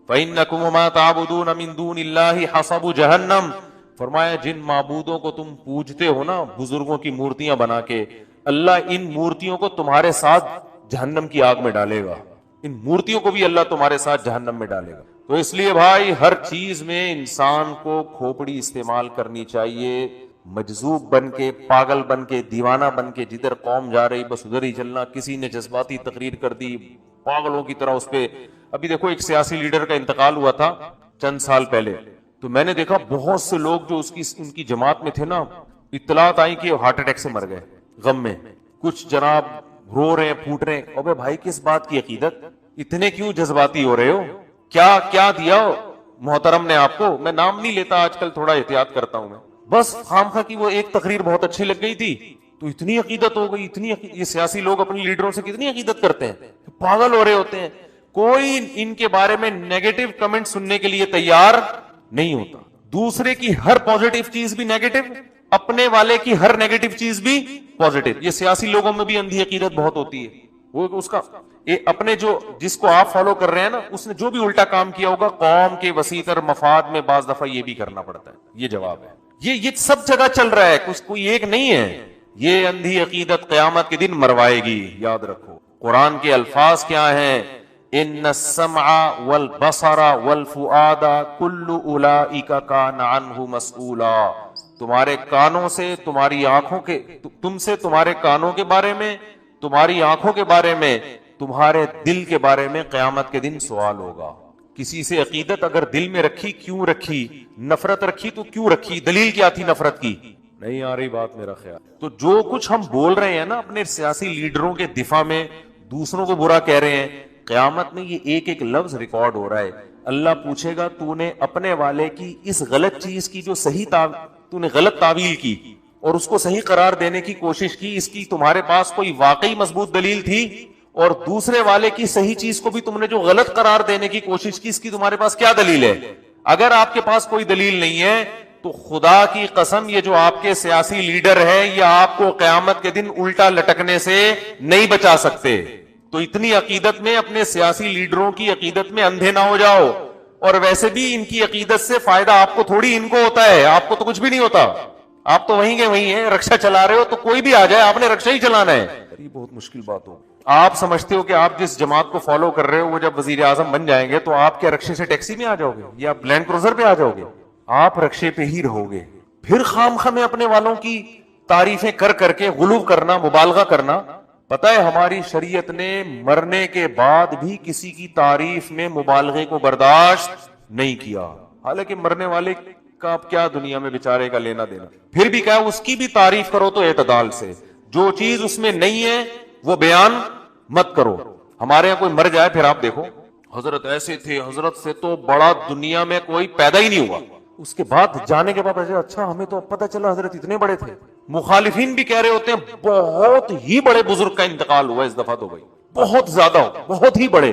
فَإِنَّكُمْ وَمَا تَعْبُدُونَ مِن دُونِ اللَّهِ حَصَبُ جَهَنَّمَ, فرمایا جن معبودوں کو تم پوجتے ہو نا بزرگوں کی مورتیاں بنا کے, اللہ ان مورتیوں کو تمہارے ساتھ جہنم کی آگ میں ڈالے گا. ان مورتیوں کو بھی اللہ تمہارے ساتھ جہنم میں ڈالے گا. تو اس لیے بھائی ہر چیز میں انسان کو کھوپڑی استعمال کرنی چاہیے, مجذوب بن کے, پاگل بن کے, دیوانہ بن کے, جدھر قوم جا رہی بس ادھر ہی چلنا. کسی نے جذباتی تقریر کر دی پاگلوں کی طرح اس پہ. ابھی دیکھو ایک سیاسی لیڈر کا انتقال ہوا تھا چند سال پہلے, تو میں نے دیکھا بہت سے لوگ جو ان کی جماعت میں تھے نا, اطلاعات آئی کہ ہارٹ اٹیک سے مر گئے غم میں. کچھ جناب رو رہے ہیں, پھوٹ رہے ہیں. ابے بھائی کس بات کی عقیدت, اتنے کیوں جذباتی ہو رہے ہو؟ کیا دیا محترم نے آپ کو؟ میں نام نہیں لیتا, آج کل تھوڑا احتیاط کرتا ہوں میں. بس خامخواہ کی وہ ایک تقریر بہت اچھی لگ گئی تھی تو اتنی عقیدت ہو گئی, یہ سیاسی لوگ اپنے لیڈروں سے کتنی عقیدت کرتے ہیں, پاگل ہو رہے ہوتے ہیں. کوئی ان کے بارے میں نیگیٹو کمنٹ سننے کے لیے تیار نہیں ہوتا. دوسرے کی ہر پازیٹیو چیز بھی نیگیٹو, اپنے والے کی ہر نیگیٹو چیز بھی پازیٹیو. یہ سیاسی لوگوں میں بھی اندھی عقیدت بہت ہوتی ہے. وہ اس کا اپنے جو جس کو آپ فالو کر رہے ہیں نا, اس نے جو بھی الٹا کام کیا ہوگا قوم کے وسیع تر مفاد میں بعض دفعہ یہ بھی کرنا پڑتا ہے. یہ جواب ہے. یہ سب جگہ چل رہا ہے, کوئی ایک نہیں ہے. یہ اندھی عقیدت قیامت کے دن مروائے گی. یاد رکھو قرآن کے الفاظ کیا ہیں, ان السمع والبصر والفؤاد کل اولئک کان عنہ مسئولا. تمہارے کانوں سے, تمہاری آنکھوں کے, تم سے تمہارے کانوں کے بارے میں, تمہاری آنکھوں کے بارے میں, تمہارے دل کے بارے میں قیامت کے دن سوال ہوگا. کسی سے عقیدت اگر دل میں رکھی, کیوں رکھی؟ نفرت رکھی تو کیوں رکھی؟ دلیل کیا تھی نفرت کی؟ نہیں آ رہی بات میرا خیال. تو جو کچھ ہم بول رہے ہیں نا اپنے سیاسی لیڈروں کے دفاع میں, دوسروں کو برا کہہ رہے ہیں, قیامت میں یہ ایک ایک لفظ ریکارڈ ہو رہا ہے. اللہ پوچھے گا تو نے اپنے والے کی اس غلط چیز کی جو تو نے غلط تعویل کی اور اس کو صحیح قرار دینے کی کوشش کی, اس کی تمہارے پاس کوئی واقعی مضبوط دلیل تھی؟ اور دوسرے والے کی صحیح چیز کو بھی تم نے جو غلط قرار دینے کی کوشش کی, اس کی تمہارے پاس کیا دلیل ہے؟ اگر آپ کے پاس کوئی دلیل نہیں ہے تو خدا کی قسم یہ جو آپ کے سیاسی لیڈر ہے یہ آپ کو قیامت کے دن الٹا لٹکنے سے نہیں بچا سکتے. تو اتنی عقیدت میں, اپنے سیاسی لیڈروں کی عقیدت میں اندھے نہ ہو جاؤ. اور ویسے بھی ان کی عقیدت سے فائدہ آپ کو تھوڑی ان کو ہوتا ہے, آپ کو تو کچھ بھی نہیں ہوتا. آپ تو وہیں کے وہیں ہیں, رکشا چلا رہے ہو تو کوئی بھی آ جائے آپ نے رکشا ہی چلانا ہے. یہ بہت مشکل بات ہو. آپ سمجھتے ہو کہ آپ جس جماعت کو فالو کر رہے ہو وہ جب وزیر اعظم بن جائیں گے تو آپ کیا رکشے سے ٹیکسی میں آ جاؤ گے یا لینڈ کروزر پہ آ جاؤ گے؟ آپ رکشے پہ ہی رہو گے. پھر خامخواہ میں اپنے والوں کی تعریفیں کر کے غلو کرنا, مبالغہ کرنا. پتہ ہے ہماری شریعت نے مرنے کے بعد بھی کسی کی تعریف میں مبالغے کو برداشت نہیں کیا. حالانکہ مرنے والے کا اب کیا دنیا میں بیچارے کا لینا دینا. پھر بھی کہا اس کی بھی تعریف کرو تو اعتدال سے, جو چیز اس میں نہیں ہے وہ بیان مت کرو. ہمارے یہاں کوئی مر جائے پھر آپ دیکھو حضرت ایسے تھے، حضرت سے تو بڑا دنیا میں کوئی پیدا ہی نہیں ہوا. اس کے بعد جانے کے بعد اچھا ہمیں تو پتہ چلا حضرت اتنے بڑے تھے. مخالفین بھی کہہ رہے ہوتے ہیں بہت ہی بڑے بزرگ کا انتقال ہوا اس دفعہ تو بھائی، بہت زیادہ، بہت ہی بڑے.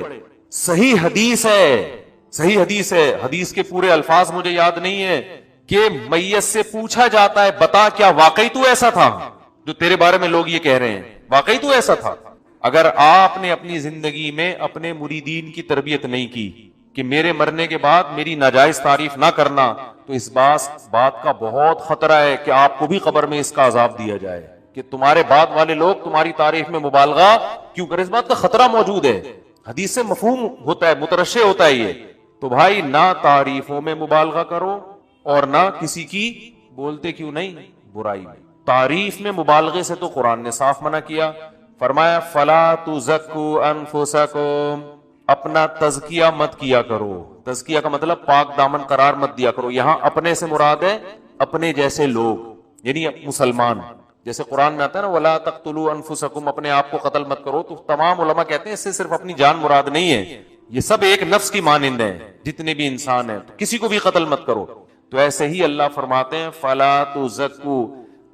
صحیح حدیث ہے، صحیح حدیث ہے، حدیث کے پورے الفاظ مجھے یاد نہیں ہے کہ میت سے پوچھا جاتا ہے بتا کیا واقعی تو ایسا تھا جو تیرے بارے میں لوگ یہ کہہ رہے ہیں، واقعی تو ایسا تھا. اگر آپ نے اپنی زندگی میں اپنے مریدین کی تربیت نہیں کی کہ میرے مرنے کے بعد میری ناجائز تعریف نہ کرنا، تو اس بات کا بہت خطرہ ہے کہ آپ کو بھی قبر میں اس کا عذاب دیا جائے کہ تمہارے بعد والے لوگ تمہاری تعریف میں مبالغہ کیوں کریں. اس بات کا خطرہ موجود ہے، حدیث سے مفہوم ہوتا ہے، مترشح ہوتا ہے یہ. تو بھائی نہ تعریفوں میں مبالغہ کرو اور نہ کسی کی بولتے کیوں نہیں برائی میں. تعریف میں مبالغے سے تو قرآن نے صاف منع کیا، فرمایا فلا تزکوا انفسکم، اپنا تزکیہ مت کیا کرو. تزکیہ کا مطلب پاک دامن قرار مت دیا کرو. یہاں اپنے سے مراد ہے اپنے جیسے لوگ، یعنی مسلمان. جیسے قرآن میں آتا ہے نا ولا تقتلوا انفسکم، اپنے آپ کو قتل مت کرو. تو تمام علماء کہتے ہیں اس سے صرف اپنی جان مراد نہیں ہے، یہ سب ایک نفس کی مانند ہیں، جتنے بھی انسان ہیں، تو کسی کو بھی قتل مت کرو. تو ایسے ہی اللہ فرماتے ہیں فلا تزکو.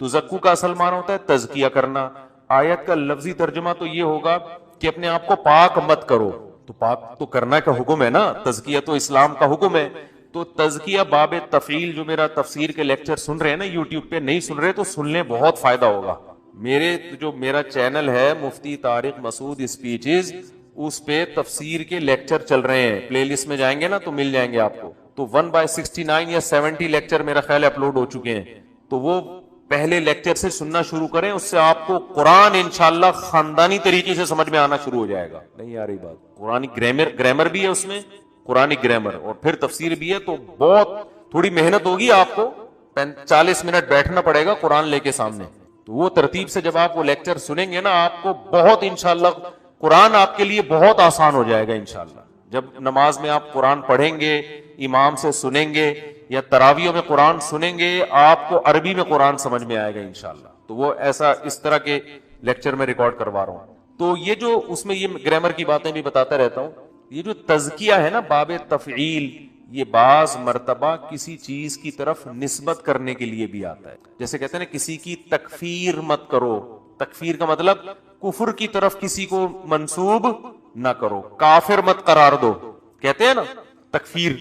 تزکو کا اصل معنی ہوتا ہے تزکیہ کرنا. آیت کا لفظی ترجمہ تو یہ ہوگا کہ اپنے آپ کو پاک مت کرو. تو پاک تو کرنا کا حکم ہے نا، تزکیہ تو اسلام کا حکم ہے. تو تزکیہ باب تفعیل، جو میرا تفسیر کے لیکچر سن رہے ہیں نا یوٹیوب پہ، نہیں سن رہے تو سن لیں، بہت فائدہ ہوگا. میرا چینل ہے مفتی طارق مسعود اسپیچز، اس پہ تفسیر کے لیکچر چل رہے ہیں. پلے لسٹ میں جائیں گے نا تو مل جائیں گے آپ کو. تو 1/69 یا 70 لیکچر میرا خیال اپلوڈ ہو چکے ہیں. تو وہ پہلے لیکچر سے سننا شروع کریں، اس سے آپ کو قرآن انشاءاللہ خاندانی طریقے سے سمجھ میں آنا شروع ہو جائے گا. نہیں آ رہی بات؟ قرآن گرامر بھی ہے اس میں، قرآن گرامر، اور پھر تفسیر بھی ہے. تو بہت تھوڑی محنت ہوگی، آپ کو 40 منٹ بیٹھنا پڑے گا قرآن لے کے سامنے. تو وہ ترتیب سے جب آپ وہ لیکچر سنیں گے نا، آپ کو بہت انشاءاللہ قرآن آپ کے لیے بہت آسان ہو جائے گا انشاءاللہ. جب نماز میں آپ قرآن پڑھیں گے، امام سے سنیں گے، یا تراویوں میں قرآن سنیں گے، آپ کو عربی میں قرآن سمجھ میں آئے گا انشاءاللہ. تو وہ ایسا اس طرح کے لیکچر میں ریکارڈ کروا رہا ہوں. تو یہ جو اس میں یہ گرامر کی باتیں بھی بتاتا رہتا ہوں. یہ جو تزکیہ ہے نا باب تفعیل، یہ بعض مرتبہ کسی چیز کی طرف نسبت کرنے کے لیے بھی آتا ہے. جیسے کہتے ہیں نا کسی کی تکفیر مت کرو. تکفیر کا مطلب کفر کی طرف کسی کو منسوب نہ کرو، کافر مت قرار دو، کہتے ہیں نا تکفیر.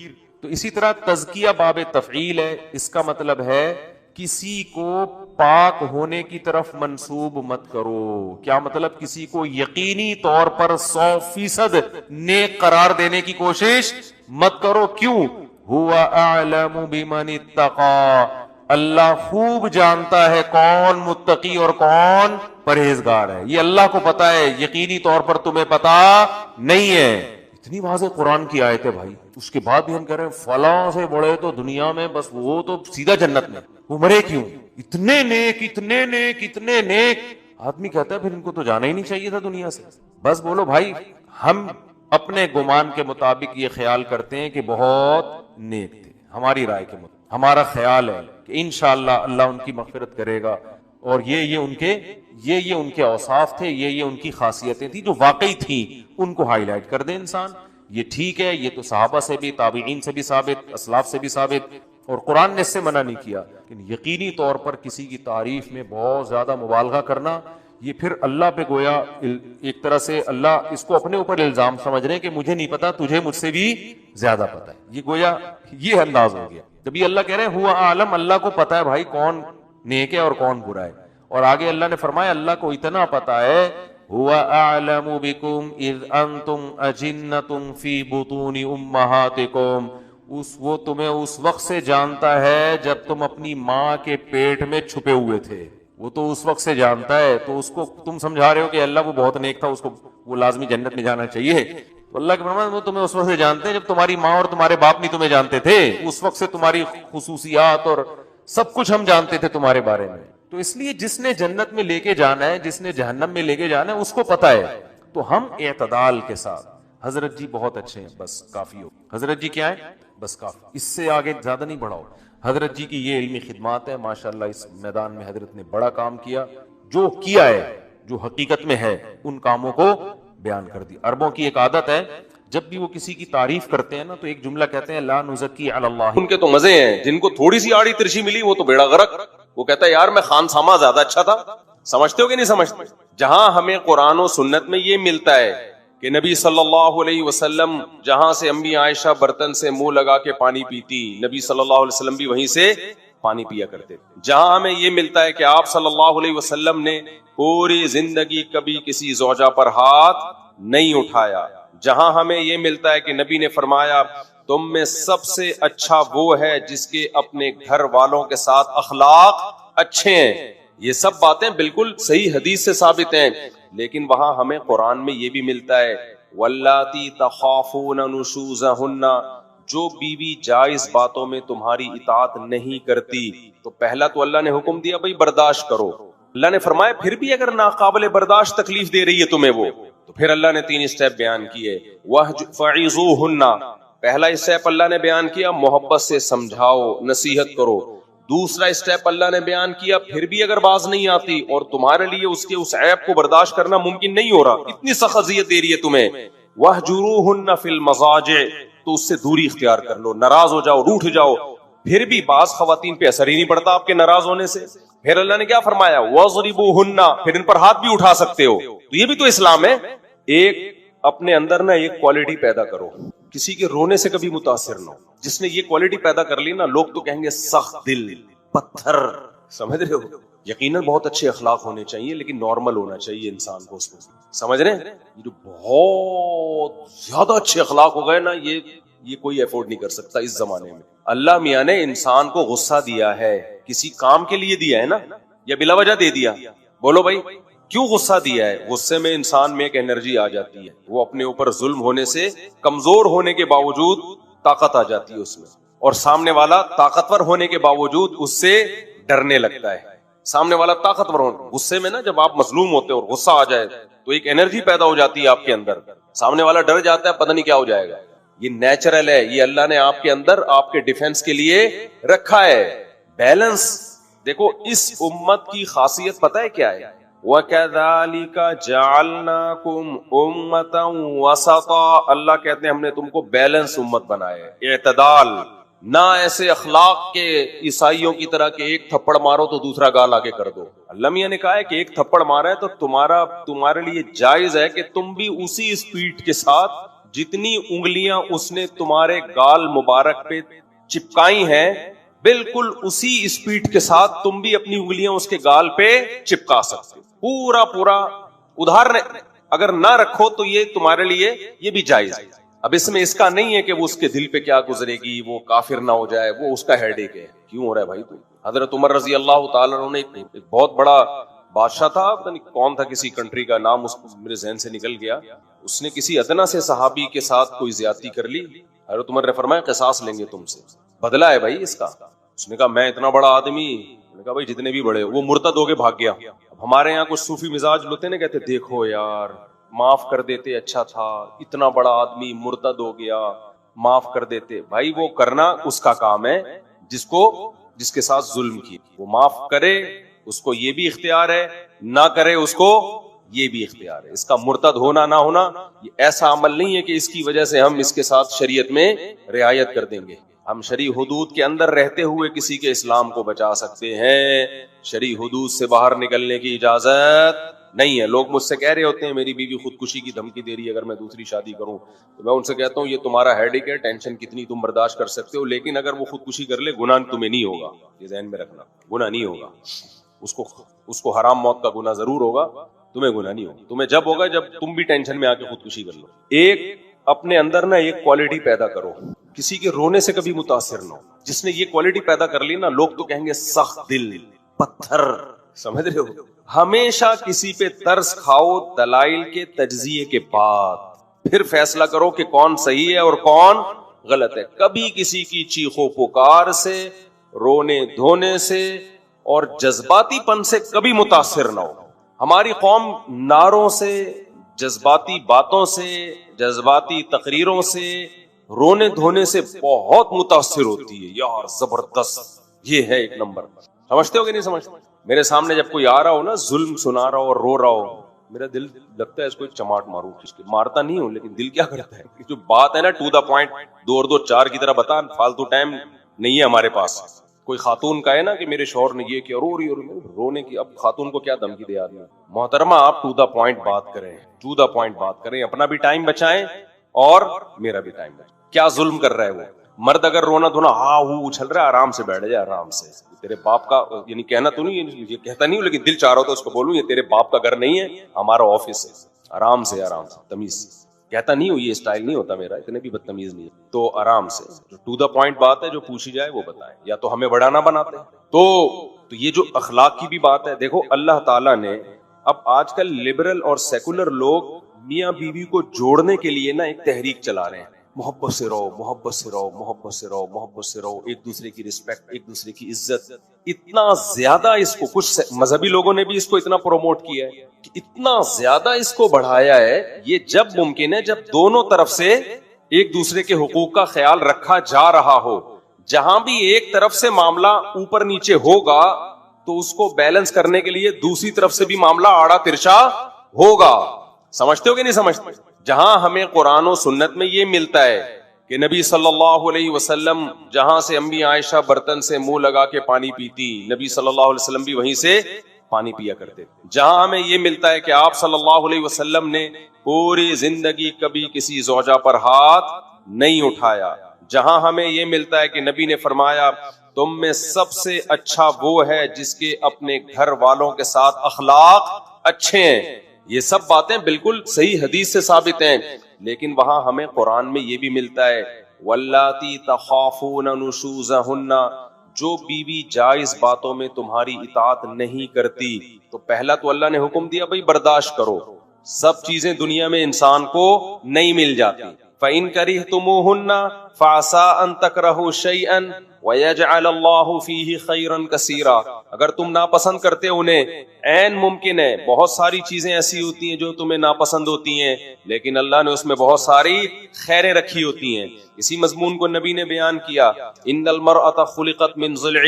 تو اسی طرح تزکیہ باب تفعیل ہے، اس کا مطلب ہے کسی کو پاک ہونے کی طرف منسوب مت کرو. کیا مطلب؟ کسی کو یقینی طور پر 100% نیک قرار دینے کی کوشش مت کرو. کیوں؟ ہوا اعلم بمن اتقى، اللہ خوب جانتا ہے کون متقی اور کون پرہیزگار ہے. یہ اللہ کو پتا ہے، یقینی طور پر تمہیں پتا نہیں ہے. اتنی واضح قرآن کی آیت ہے بھائی. اس کے بعد بھی ہم کہہ رہے ہیں فلاں سے بڑے تو دنیا میں بس وہ تو سیدھا جنت میں، وہ مرے کیوں؟ اتنے نیک اتنے نیک اتنے نیک. آدمی کہتا ہے پھر ان کو تو جانا ہی نہیں چاہیے تھا دنیا سے. بس بولو بھائی، ہم اپنے گمان کے مطابق یہ خیال کرتے ہیں کہ بہت نیک تھے. ہماری رائے کے مطابق ہمارا خیال ہے کہ انشاءاللہ اللہ ان کی مغفرت کرے گا، اور یہ ان کے اوصاف تھے، یہ ان کی خاصیتیں تھیں جو واقعی تھیں، ان کو ہائی لائٹ کر دے انسان. یہ ٹھیک ہے، یہ تو صحابہ سے بھی، تابعین سے بھی ثابت، اسلاف سے بھی ثابت، اور قرآن نے اس سے منع نہیں کیا. لیکن یقینی طور پر کسی کی تعریف میں بہت زیادہ مبالغہ کرنا، یہ پھر اللہ پہ گویا ایک طرح سے اللہ اس کو اپنے اوپر الزام سمجھ رہے ہیں کہ مجھے نہیں پتا، تجھے مجھ سے بھی زیادہ پتا ہے. یہ گویا یہ انداز ہو گیا. جب یہ اللہ کہہ رہے ہیں ہوا عالم، اللہ کو پتا ہے بھائی کون نیک ہے اور کون برا ہے. اور آگے اللہ نے فرمایا اللہ کو اتنا پتا ہے ہوا اعلم بکم اذ انتم اجنۃ فی بطون امہاتکم، وہ تمہیں اس وقت سے جانتا ہے جب تم اپنی ماں کے پیٹ میں چھپے ہوئے تھے. وہ تو اس وقت سے جانتا ہے. تو اس کو تم سمجھا رہے ہو کہ اللہ وہ بہت نیک تھا، اس کو وہ لازمی جنت میں جانا چاہیے. تو اللہ کے فرمان وہ تمہیں اس وقت سے جانتے ہیں جب تمہاری ماں اور تمہارے باپ نہیں تمہیں جانتے تھے. اس وقت سے تمہاری خصوصیات اور سب کچھ ہم جانتے تھے تمہارے بارے میں. تو اس لیے جس نے جنت میں لے کے جانا ہے، جس نے جہنم میں لے کے جانا ہے، اس کو پتا ہے. تو ہم اعتدال کے ساتھ، حضرت جی بہت اچھے ہیں بس کافی ہو، حضرت جی کیا ہے بس کافی، اس سے آگے زیادہ نہیں بڑھاؤ. حضرت جی کی یہ علمی خدمات ہے، ماشاءاللہ اس میدان میں حضرت نے بڑا کام کیا. جو کیا ہے، جو حقیقت میں ہے، ان کاموں کو بیان کر دی. عربوں کی ایک عادت ہے، جب بھی وہ کسی کی تعریف کرتے ہیں نا تو ایک جملہ کہتے ہیں لا نزکی علی اللہ. ان کے تو مزے ہیں، جن کو تھوڑی سی آڑی ترچی ملی وہ تو بیڑا غرق. وہ کہتا ہے یار میں خان ساما زیادہ اچھا تھا. سمجھتے ہو کہ نہیں سمجھتے؟ جہاں ہمیں قرآن و سنت میں یہ ملتا ہے کہ نبی صلی اللہ علیہ وسلم جہاں سے امی عائشہ برتن سے منہ لگا کے پانی پیتی، نبی صلی اللہ علیہ وسلم بھی وہیں سے پانی پیا کرتے. جہاں ہمیں یہ ملتا ہے کہ آپ صلی اللہ علیہ وسلم نے پوری زندگی کبھی کسی زوجہ پر ہاتھ نہیں اٹھایا. جہاں ہمیں یہ ملتا ہے کہ نبی نے فرمایا تم میں سب سے اچھا وہ ہے جس کے اپنے گھر والوں کے ساتھ اخلاق اچھے ہیں. یہ سب باتیں بالکل صحیح حدیث سے ثابت ہیں. لیکن وہاں ہمیں قرآن میں یہ بھی ملتا ہے واللاتی تخافون نشوزہن، جو بیوی جائز باتوں میں تمہاری اطاعت نہیں کرتی. تو پہلا تو اللہ نے حکم دیا بھئی برداشت کرو. اللہ نے فرمایا پھر بھی اگر ناقابل برداشت تکلیف دے رہی ہے تمہیں وہ، تو پھر اللہ نے 3 اسٹیپ بیان کیے. فَعِظُوهُنَّ، پہلا اسٹیپ اللہ نے بیان کیا محبت سے سمجھاؤ، نصیحت کرو. دوسرا اسٹیپ اللہ نے بیان کیا پھر بھی اگر باز نہیں آتی اور تمہارے لیے اس کے اس عیب کو برداشت کرنا ممکن نہیں ہو رہا، اتنی سخت اذیت دے رہی ہے تمہیں، وَاهْجُرُوهُنَّ فِي الْمَضَاجِعِ، تو اس سے دوری اختیار کر لو، ناراض ہو جاؤ، روٹھ جاؤ. پھر بھی بعض خواتین پہ اثر ہی نہیں پڑتا آپ کے ناراض ہونے سے. پھر اللہ نے کیا فرمایا وَاضْرِبُوهُنَّ، پھر ان پر ہاتھ بھی اٹھا سکتے ہو. تو یہ بھی تو اسلام ہے. ایک اپنے اندر نا ایک کوالٹی پیدا کرو، کسی کے رونے سے کبھی متاثر نہ ہو. جس نے یہ کوالٹی پیدا کر لی نا، لوگ تو کہیں گے سخت دل، پتھر. سمجھ رہے ہو؟ یقیناً بہت اچھے اخلاق ہونے چاہیے لیکن نارمل ہونا چاہیے انسان کو. اس میں سمجھ رہے ہیں؟ یہ جو بہت زیادہ اچھے اخلاق ہو گئے نا، یہ کوئی افورڈ نہیں کر سکتا اس زمانے میں. اللہ میاں نے انسان کو غصہ دیا ہے کسی کام کے لیے دیا ہے نا، یا بلا وجہ دے دیا؟ بولو بھائی کیوں غصہ دیا ہے؟ غصے میں انسان میں ایک انرجی آ جاتی ہے، وہ اپنے اوپر ظلم ہونے سے کمزور ہونے کے باوجود طاقت آ جاتی ہے اس میں، اور سامنے والا طاقتور ہونے کے باوجود اس سے ڈرنے لگتا ہے. سامنے والا طاقتور ہو، غصے میں نا جب آپ مظلوم ہوتے اور غصہ آ جائے تو ایک انرجی پیدا ہو جاتی ہے آپ کے اندر. سامنے والا ڈر جاتا ہے پتہ نہیں کیا ہو جائے گا. یہ نیچرل ہے، یہ اللہ نے آپ کے اندر آپ کے ڈیفنس کے لیے رکھا ہے. بیلنس دیکھو، اس امت کی خاصیت پتہ ہے کیا ہے؟ وَكَذَلِكَ جَعَلْنَاكُمْ أُمَّةً وَسَطًا، اللہ کہتے ہیں ہم نے تم کو بیلنس امت بنایا ہے، اعتدال. نہ ایسے اخلاق کے عیسائیوں کی طرح کہ ایک تھپڑ مارو تو دوسرا گال آگے کر دو. اللہ میاں نے کہا ہے کہ ایک تھپڑ مارا ہے تو تمہارے لیے جائز ہے کہ تم بھی اسی اسپیڈ کے ساتھ جتنی انگلیاں اس نے تمہارے گال مبارک پہ چپکائی ہیں، بالکل اسی اسپیڈ کے ساتھ تم بھی اپنی انگلیاں اس کے گال پہ چپکا سکتے. پورا ادھار اگر نہ رکھو تو یہ تمہارے لیے یہ بھی جائز ہے. اب اس میں اس کا نہیں ہے کہ وہ اس کے دل پہ کیا گزرے گی، وہ کافر نہ ہو جائے، وہ اس کا ہیڈ ایک ہے. کیوں ہو رہا ہے بھائی؟ تو حضرت عمر رضی اللہ تعالیٰ عنہ نے ایک بہت بڑا بادشاہ تھا، پتہ نہیں کون تھا، کسی کنٹری کا نام اس میرے ذہن سے نکل گیا. اس نے کسی ادنا سے صحابی کے ساتھ کوئی زیادتی کر لی. حضرت عمر نے فرمایا قصاص لیں گے تم سے، بدلہ ہے بھائی اس کا. اس نے کہا میں اتنا بڑا آدمی، نے کہا بھائی جتنے بھی بڑے. وہ مرتد ہو کے بھاگ گیا. اب ہمارے یہاں کچھ صوفی مزاج ہوتے نا، کہتے دیکھو یار معاف کر دیتے اچھا تھا، اتنا بڑا آدمی مرتد ہو گیا، معاف کر دیتے. بھائی وہ کرنا اس کا کام ہے جس کے ساتھ ظلم کی، وہ معاف کرے اس کو یہ بھی اختیار ہے، نہ کرے اس کو یہ بھی اختیار ہے. اس کا مرتد ہونا نہ ہونا یہ ایسا عمل نہیں ہے کہ اس کی وجہ سے ہم اس کے ساتھ شریعت میں رعایت کر دیں گے. ہم شرعی حدود کے اندر رہتے ہوئے کسی کے اسلام کو بچا سکتے ہیں، شرعی حدود سے باہر نکلنے کی اجازت نہیں ہے. لوگ مجھ سے کہہ رہے ہوتے ہیں میری بیوی خودکشی کی دھمکی دے رہی ہے اگر میں دوسری شادی کروں، تو میں ان سے کہتا ہوں یہ تمہارا ہیڈیک ہے، ٹینشن کتنی تم برداشت کر سکتے ہو، لیکن اگر وہ خودکشی کر لے گناہ تمہیں نہیں ہوگا. یہ ذہن میں رکھنا، گناہ نہیں ہوگا. اس کو حرام موت کا گناہ ضرور ہوگا، تمہیں گناہ نہیں ہوگا. تمہیں جب ہوگا جب تم بھی ٹینشن میں آ کے خودکشی کر لو. ایک اپنے اندر نا ایک کوالٹی پیدا کرو، کسی کے رونے سے کبھی متاثر نہ ہو. جس نے یہ کوالٹی پیدا کر لی نا، لوگ تو کہیں گے سخت دل، پتھر. سمجھ رہے ہو؟ ہمیشہ کسی پہ ترس کھاؤ دلائل کے تجزیے کے بعد، پھر فیصلہ کرو کہ کون صحیح ہے اور کون غلط ہے. کبھی کسی کی چیخو پکار سے، رونے دھونے سے اور جذباتی پن سے کبھی متاثر نہ ہو. ہماری قوم نعروں سے، جذباتی باتوں سے، جذباتی تقریروں سے، رونے دھونے سے بہت متاثر ہوتی ہے. یار زبردست، یہ ہے ایک نمبر. سمجھتے ہو کہ نہیں سمجھتے؟ میرے سامنے جب کوئی آ رہا ہو نا ظلم سنا رہا ہو اور رو رہا ہو، میرا دل لگتا ہے اس کو ایک چماٹ ماروں. مارتا نہیں ہوں لیکن دل کیا کرتا ہے کہ جو بات ہے نا ٹو دا پوائنٹ، 2 اور 2 4 کی طرح بتا، فالتو ٹائم نہیں ہے ہمارے پاس. کوئی خاتون کا ہے نا کہ میرے شوہر نے یہ کیا، رو رہی رونے کی، اب خاتون کو کیا دھمکی دے آدمی. محترمہ آپ ٹو دا پوائنٹ بات کریں، ٹو دا پوائنٹ بات کریں، اپنا بھی ٹائم بچائیں اور میرا بھی ٹائم بچائیں. کیا ظلم کر رہا ہے وہ مرد؟ اگر رونا دھونا ہاں وہ اچھل رہا ہے، آرام سے بیٹھ جائے آرام سے. تیرے باپ کا، یعنی کہنا تو نہیں، یہ کہتا نہیں ہوں لیکن دل چاہ رہا ہوتا اس کو بولوں، یہ تیرے باپ کا گھر نہیں ہے، ہمارا آفس ہے، آرام سے تمیز. کہتا نہیں ہوں، یہ اسٹائل نہیں ہوتا میرا، اتنے بھی بدتمیز نہیں ہے. تو آرام سے جو ٹو دا پوائنٹ بات ہے جو پوچھی جائے وہ بتائیں، یا تو ہمیں بڑھانا بناتے ہیں. تو یہ جو اخلاق کی بھی بات ہے، دیکھو اللہ تعالیٰ نے اب آج کل لبرل اور سیکولر لوگ میاں بیوی کو جوڑنے کے لیے نا ایک تحریک چلا رہے ہیں، محبت سے رہو، محبت سے رہو، محبت سے رہو، محبت سے رہو، ایک دوسرے کی رسپیکٹ، ایک دوسرے کی عزت. اتنا زیادہ اس کو کچھ مذہبی لوگوں نے بھی اس کو اتنا پروموٹ کیا ہے کہ اتنا زیادہ اس کو بڑھایا ہے. یہ جب ممکن ہے جب دونوں طرف سے ایک دوسرے کے حقوق کا خیال رکھا جا رہا ہو. جہاں بھی ایک طرف سے معاملہ اوپر نیچے ہوگا تو اس کو بیلنس کرنے کے لیے دوسری طرف سے بھی معاملہ آڑا ترچا ہوگا. سمجھتے ہو کہ نہیں سمجھتے؟ جہاں ہمیں قرآن و سنت میں یہ ملتا ہے کہ نبی صلی اللہ علیہ وسلم جہاں سے امی عائشہ برتن سے منہ لگا کے پانی پیتی، نبی صلی اللہ علیہ وسلم بھی وہیں سے پانی پیا کرتے. جہاں ہمیں یہ ملتا ہے کہ آپ صلی اللہ علیہ وسلم نے پوری زندگی کبھی کسی زوجہ پر ہاتھ نہیں اٹھایا. جہاں ہمیں یہ ملتا ہے کہ نبی نے فرمایا تم میں سب سے اچھا وہ ہے جس کے اپنے گھر والوں کے ساتھ اخلاق اچھے ہیں. یہ سب باتیں بالکل صحیح حدیث سے ثابت ہیں. لیکن وہاں ہمیں قرآن میں یہ بھی ملتا ہے واللاتی تخافون نشوزہن، جو بیوی جائز باتوں میں تمہاری اطاعت نہیں کرتی. تو پہلا تو اللہ نے حکم دیا بھائی برداشت کرو، سب چیزیں دنیا میں انسان کو نہیں مل جاتی. فَإِن كَرِهْتُمُوهُنَّ فَعَسَىٰ أَن تَكْرَهُوا شَيْئًا وَيَجْعَلَ اللَّهُ فِيهِ خَيْرًا كَثِيرًا. اگر تم ناپسند کرتے انہیں، عین ممکن ہے بہت ساری چیزیں ایسی ہوتی ہیں جو تمہیں ناپسند ہوتی ہیں لیکن اللہ نے اس میں بہت ساری خیریں رکھی ہوتی ہیں. اسی مضمون کو نبی نے بیان کیا ان المرأة خلقت من ضلع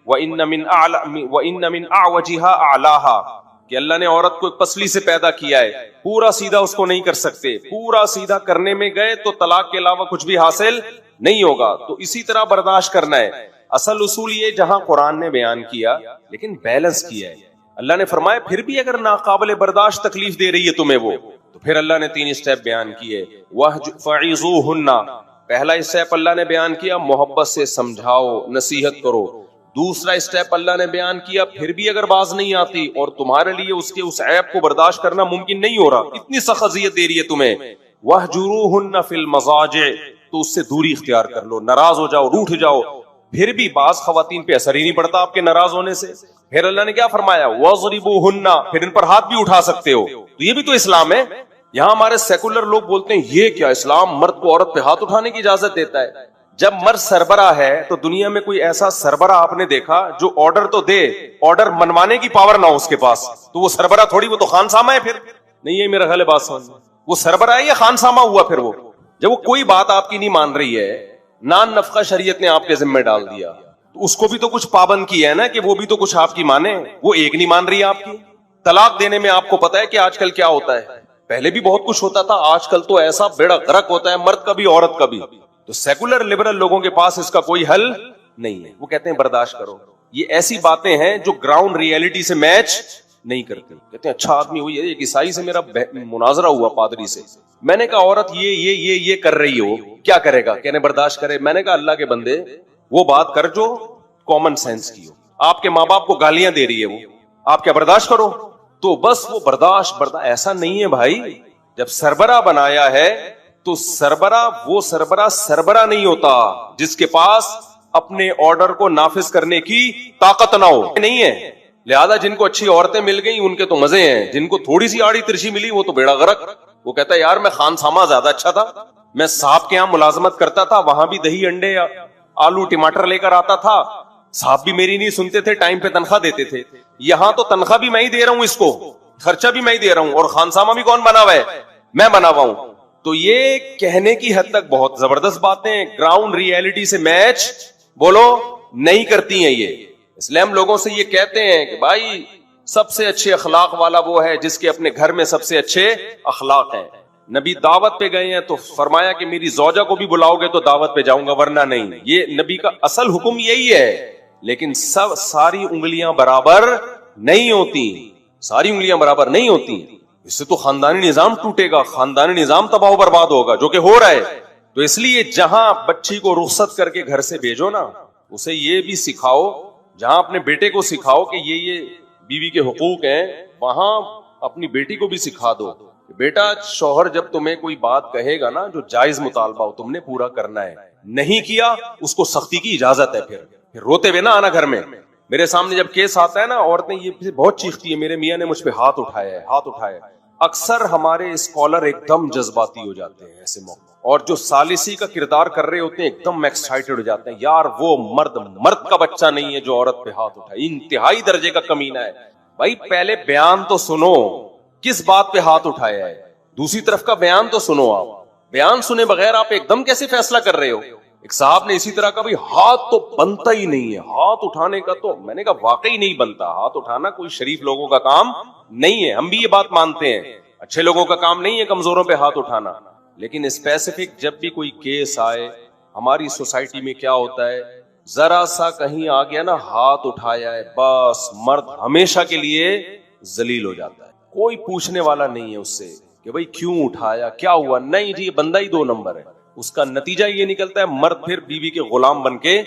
وان من اعوجها اعلاها، کہ اللہ نے عورت کو ایک پسلی سے پیدا کیا ہے، پورا سیدھا اس کو نہیں کر سکتے. پورا سیدھا کرنے میں گئے تو طلاق کے علاوہ کچھ بھی حاصل نہیں ہوگا. تو اسی طرح برداشت کرنا ہے. اصل اصول یہ جہاں قرآن نے بیان کیا لیکن بیلنس کیا ہے. اللہ نے فرمایا پھر بھی اگر ناقابل برداشت تکلیف دے رہی ہے تمہیں وہ، تو پھر اللہ نے 3 اسٹیپ بیان کیے. فَعِظُوهُنَّ، پہلا اسٹیپ اللہ نے بیان کیا محبت سے سمجھاؤ، نصیحت کرو. دوسرا اسٹیپ اللہ نے بیان کیا پھر بھی اگر باز نہیں آتی اور تمہارے لیے اس کے اس عیب کو برداشت کرنا ممکن نہیں ہو رہا، اتنی سخت اذیت دے رہی ہے تمہیں، وَاهْجُرُوهُنَّ فِي الْمَضَاجِعِ، تو اس سے دوری اختیار کر لو، ناراض ہو جاؤ، روٹھ جاؤ. پھر بھی بعض خواتین پہ اثر ہی نہیں پڑتا آپ کے ناراض ہونے سے. پھر اللہ نے کیا فرمایا وَاضْرِبُوهُنَّ، پھر ان پر ہاتھ بھی اٹھا سکتے ہو. تو یہ بھی تو اسلام ہے. یہاں ہمارے سیکولر لوگ بولتے ہیں یہ کیا اسلام مرد کو عورت پہ ہاتھ اٹھانے کی اجازت دیتا ہے. جب مرد سربراہ ہے تو دنیا میں کوئی ایسا سربراہ آپ نے دیکھا جو آرڈر تو دے، آرڈر منوانے کی پاور نہ ہو اس کے پاس؟ تو وہ سربراہ تھوڑی، وہ تو خانسامہ ہے. پھر نہیں ہے میرا خیال بات سمجھ، وہ سربراہ ہے یا خانسامہ ہوا؟ پھر وہ جب وہ کوئی بات آپ کی نہیں مان رہی ہے، نان نفقہ شریعت نے آپ کے ذمہ ڈال دیا، تو اس کو بھی تو کچھ پابند کیا ہے نا کہ وہ بھی تو کچھ آپ کی مانے. وہ ایک نہیں مان رہی آپ کی. طلاق دینے میں آپ کو پتا ہے کہ آج کل کیا ہوتا ہے؟ پہلے بھی بہت کچھ ہوتا تھا، آج کل تو ایسا بیڑا غرق ہوتا ہے مرد کا بھی عورت کا بھی. تو سیکولر لبرل لوگوں کے پاس اس کا کوئی حل نہیں ہے. وہ کہتے ہیں برداشت کرو. یہ ایسی باتیں ہیں جو گراؤنڈ ریئلٹی سے میچ نہیں کرتی. کہتے ہیں اچھا آدمی ہوئی ہے، ایک عیسائی سے میرا مناظرہ ہوا پادری سے، میں نے کہا عورت یہ کر رہی ہو، کیا کرے گا؟ کہنے برداشت کرے. میں نے کہا اللہ کے بندے وہ بات کر جو کامن سینس کی ہو. آپ کے ماں باپ کو گالیاں دے رہی ہے وہ، آپ کیا برداشت کرو؟ تو بس وہ برداشت ایسا نہیں ہے بھائی. جب سربراہ بنایا ہے تو وہ سربراہ نہیں ہوتا جس کے پاس اپنے آرڈر کو نافذ کرنے کی طاقت نہ ہو. نہیں ہے. لہذا جن کو اچھی عورتیں مل گئی ان کے تو مزے ہیں، جن کو تھوڑی سی آڑی ترچی ملی وہ تو بیڑا غرق. وہ کہتا ہے یار میں خانسامہ زیادہ اچھا تھا، میں صاحب کے یہاں ملازمت کرتا تھا، وہاں بھی دہی انڈے آلو ٹماٹر لے کر آتا تھا، صاحب بھی میری نہیں سنتے تھے، ٹائم پہ تنخواہ دیتے تھے. یہاں تو تنخواہ بھی میں ہی دے رہا ہوں، اس کو خرچہ بھی میں ہی دے رہا ہوں، اور خانسامہ بھی کون بنا ہوا ہے؟ میں بنا ہوا ہوں. تو یہ کہنے کی حد تک بہت زبردست باتیں گراؤنڈ ریئلٹی سے میچ بولو نہیں کرتی ہیں. یہ اس لیے ہم لوگوں سے یہ کہتے ہیں کہ بھائی سب سے اچھے اخلاق والا وہ ہے جس کے اپنے گھر میں سب سے اچھے اخلاق ہیں. نبی دعوت پہ گئے ہیں تو فرمایا کہ میری زوجہ کو بھی بلاؤ گے تو دعوت پہ جاؤں گا ورنہ نہیں. یہ نبی کا اصل حکم یہی ہے. لیکن ساری انگلیاں برابر نہیں ہوتی, ساری انگلیاں برابر نہیں ہوتی. اس سے تو خاندانی نظام ٹوٹے گا, خاندانی نظام تباہ و برباد ہوگا, جو کہ ہو رہا ہے. تو اس لیے جہاں بچی کو رخصت کر کے گھر سے بھیجو نا, اسے یہ بھی سکھاؤ, جہاں اپنے بیٹے کو سکھاؤ کہ یہ بیوی کے حقوق ہیں, وہاں اپنی بیٹی کو بھی سکھا دو. بیٹا شوہر جب تمہیں کوئی بات کہے گا نا جو جائز مطالبہ ہو, تم نے پورا کرنا ہے. نہیں کیا اس کو سختی کی اجازت ہے. پھر روتے ہوئے نہ آنا گھر میں. میرے سامنے جب کیس آتا ہے نا, عورتیں یہ بہت چیختی ہے میرے میاں نے مجھ پہ ہاتھ اٹھایا ہے, ہاتھ اٹھایا ہے. اکثر ہمارے اسکالر ایک دم جذباتی ہو جاتے ہیں ایسے موقع, اور جو ثالثی کا کردار کر رہے ہوتے ہیں ایک دم ایکسائٹڈ ہو جاتے ہیں. یار وہ مرد کا بچہ نہیں ہے جو عورت پہ ہاتھ اٹھائے, انتہائی درجے کا کمینہ ہے. بھائی پہلے بیان تو سنو, کس بات پہ ہاتھ اٹھایا ہے, دوسری طرف کا بیان تو سنو. آپ بیان سنے بغیر آپ ایک دم کیسے فیصلہ کر رہے ہو؟ ایک صاحب نے اسی طرح کا, بھائی ہاتھ تو بنتا ہی نہیں ہے, ہاتھ اٹھانے کا تو میں نے کہا واقعی نہیں بنتا. ہاتھ اٹھانا کوئی شریف لوگوں کا کام نہیں ہے, ہم بھی یہ بات مانتے ہیں, اچھے لوگوں کا کام نہیں ہے کمزوروں پہ ہاتھ اٹھانا. لیکن اسپیسیفک جب بھی کوئی کیس آئے, ہماری سوسائٹی میں کیا ہوتا ہے, ذرا سا کہیں آ گیا نا ہاتھ اٹھایا ہے, بس مرد ہمیشہ کے لیے ذلیل ہو جاتا ہے. کوئی پوچھنے والا نہیں ہے اس سے کہ بھائی کیوں اٹھایا, کیا ہوا, نہیں جی یہ بندہ ہی 2 نمبر ہے. اس کا نتیجہ یہ نکلتا ہے مرد پھر بیوی کے غلام بن کے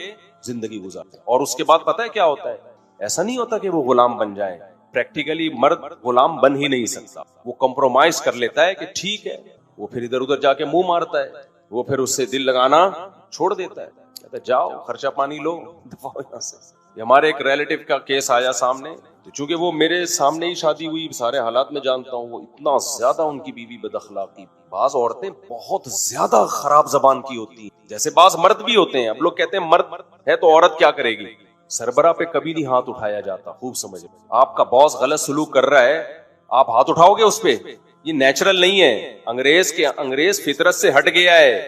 زندگی گزارتا ہے. اور اس کے بعد پتہ ہے کیا ہوتا ہے, ایسا نہیں ہوتا کہ وہ غلام بن جائے. پریکٹیکلی مرد غلام بن ہی نہیں سکتا, وہ کمپرومائز کر لیتا ہے کہ ٹھیک ہے. وہ پھر ادھر ادھر جا کے منہ مارتا ہے, وہ پھر اس سے دل لگانا چھوڑ دیتا ہے, کہتا ہے جاؤ خرچہ پانی لو, دفاع یہاں سے. ہمارے ایک ریلیٹو کا کیس آیا سامنے, تو چونکہ وہ میرے سامنے ہی شادی ہوئی, سارے حالات میں جانتا ہوں, وہ اتنا زیادہ ان کی بیوی بد اخلاقی. بعض عورتیں بہت زیادہ خراب زبان کی ہوتی ہیں, جیسے بعض مرد بھی ہوتے ہیں. اب لوگ کہتے ہیں مرد ہے تو عورت کیا کرے گی. سربراہ پہ کبھی نہیں ہاتھ اٹھایا جاتا, خوب سمجھے. آپ کا باس غلط سلوک کر رہا ہے, آپ ہاتھ اٹھاؤ گے اس پہ, یہ نیچرل نہیں ہے. انگریز فطرت سے ہٹ گیا ہے.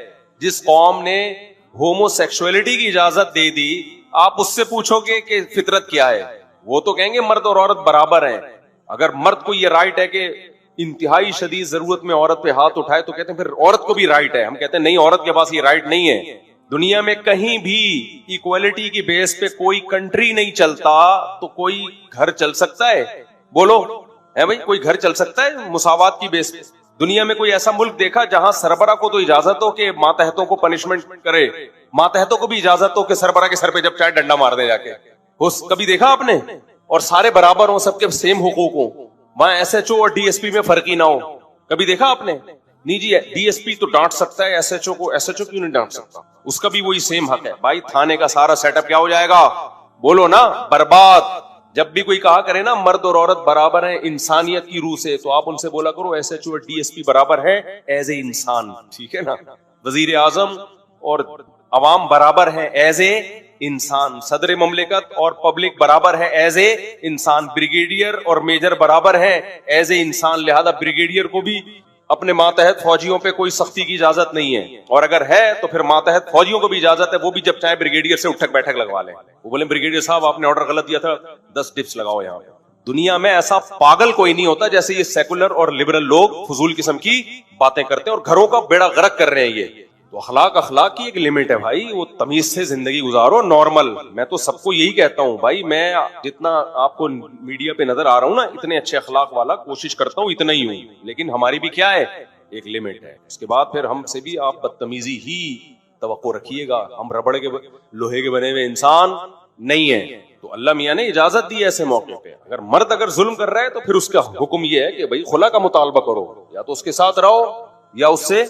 جس قوم نے ہومو سیکسولیٹی کی اجازت دے دی, آپ اس سے پوچھو گے کہ فطرت کیا ہے, وہ تو کہیں گے مرد اور عورت برابر ہیں. اگر مرد کو یہ رائٹ ہے کہ انتہائی شدید ضرورت میں عورت پہ ہاتھ اٹھائے, تو کہتے ہیں پھر عورت کو بھی رائٹ ہے. ہم کہتے ہیں نہیں, عورت کے پاس یہ رائٹ نہیں ہے. دنیا میں کہیں بھی ایکوالٹی کی بیس پہ کوئی کنٹری نہیں چلتا, تو کوئی گھر چل سکتا ہے؟ بولو ہے بھائی, کوئی گھر چل سکتا ہے مساوات کی بیس پہ؟ دنیا میں کوئی ایسا ملک دیکھا جہاں سربراہ کو تو اجازت ہو کہ ماتحتوں کو پنشمنٹ کرے, ماتحتوں کو بھی اجازت ہو کہ سربراہ کے سر پہ جب چاہے ڈنڈا مار دے جا کے؟ کبھی دیکھا آپ نے؟ اور سارے برابر ہوں, سب کے سیم حقوق ہوں, وہاں ایس ایچ او اور ڈی ایس پی میں فرق ہی نہ ہو. کبھی دیکھا آپ نے؟ نہیں جی, ڈی ایس پی تو ڈانٹ سکتا ہے ایس ایچ او کو, ایس ایچ او کیوں نہیں ڈانٹ سکتا, اس کا بھی وہی سیم حق ہے. بھائی تھانے کا سارا سیٹ اپ کیا ہو جائے گا, بولو نا, برباد. جب بھی کوئی کہا کرے نا مرد اور عورت برابر ہیں انسانیت کی روح سے, تو آپ ان سے بولا کرو ایس ایچ او اور ڈی ایس پی برابر ہے ایز اے انسان, ٹھیک ہے نا. وزیر اعظم اور عوام برابر ہیں ایز اے انسان, صدر مملکت اور پبلک برابر ہے ایز اے انسان, بریگیڈیئر اور میجر برابر ہے ایز اے انسان. لہذا بریگیڈیئر کو بھی اپنے ماتحت فوجیوں پہ کوئی سختی کی اجازت نہیں ہے, اور اگر ہے تو پھر ماتحت فوجیوں کو بھی اجازت ہے, وہ بھی جب چاہے بریگیڈیئر سے اٹھک بیٹھک لگوا لیں. وہ بولے بریگیڈیئر صاحب آپ نے آرڈر غلط دیا تھا, 10 ڈپس لگاؤ یہاں. دنیا میں ایسا پاگل کوئی نہیں ہوتا جیسے یہ سیکولر اور لبرل لوگ فضول قسم کی باتیں کرتے ہیں اور گھروں کا بیڑا غرق کر رہے ہیں. یہ تو اخلاق کی ایک لمٹ ہے بھائی, وہ تمیز سے زندگی گزارو نارمل. میں تو سب کو یہی کہتا ہوں بھائی, میں جتنا آپ کو میڈیا پہ نظر آ رہا ہوں نا, اتنے اچھے اخلاق والا کوشش کرتا ہوں اتنا ہی ہوں, لیکن ہماری بھی کیا ہے, ایک لمٹ ہے. اس کے بعد پھر ہم سے بھی آپ بدتمیزی ہی توقع رکھیے گا, ہم ربڑ کے لوہے کے بنے ہوئے انسان نہیں ہیں. تو اللہ میاں نے اجازت دی ایسے موقع پہ. اگر مرد اگر ظلم کر رہا ہے تو پھر اس کا حکم یہ ہے کہ بھائی خلا کا مطالبہ کرو, یا تو اس کے ساتھ رہو یا اس سے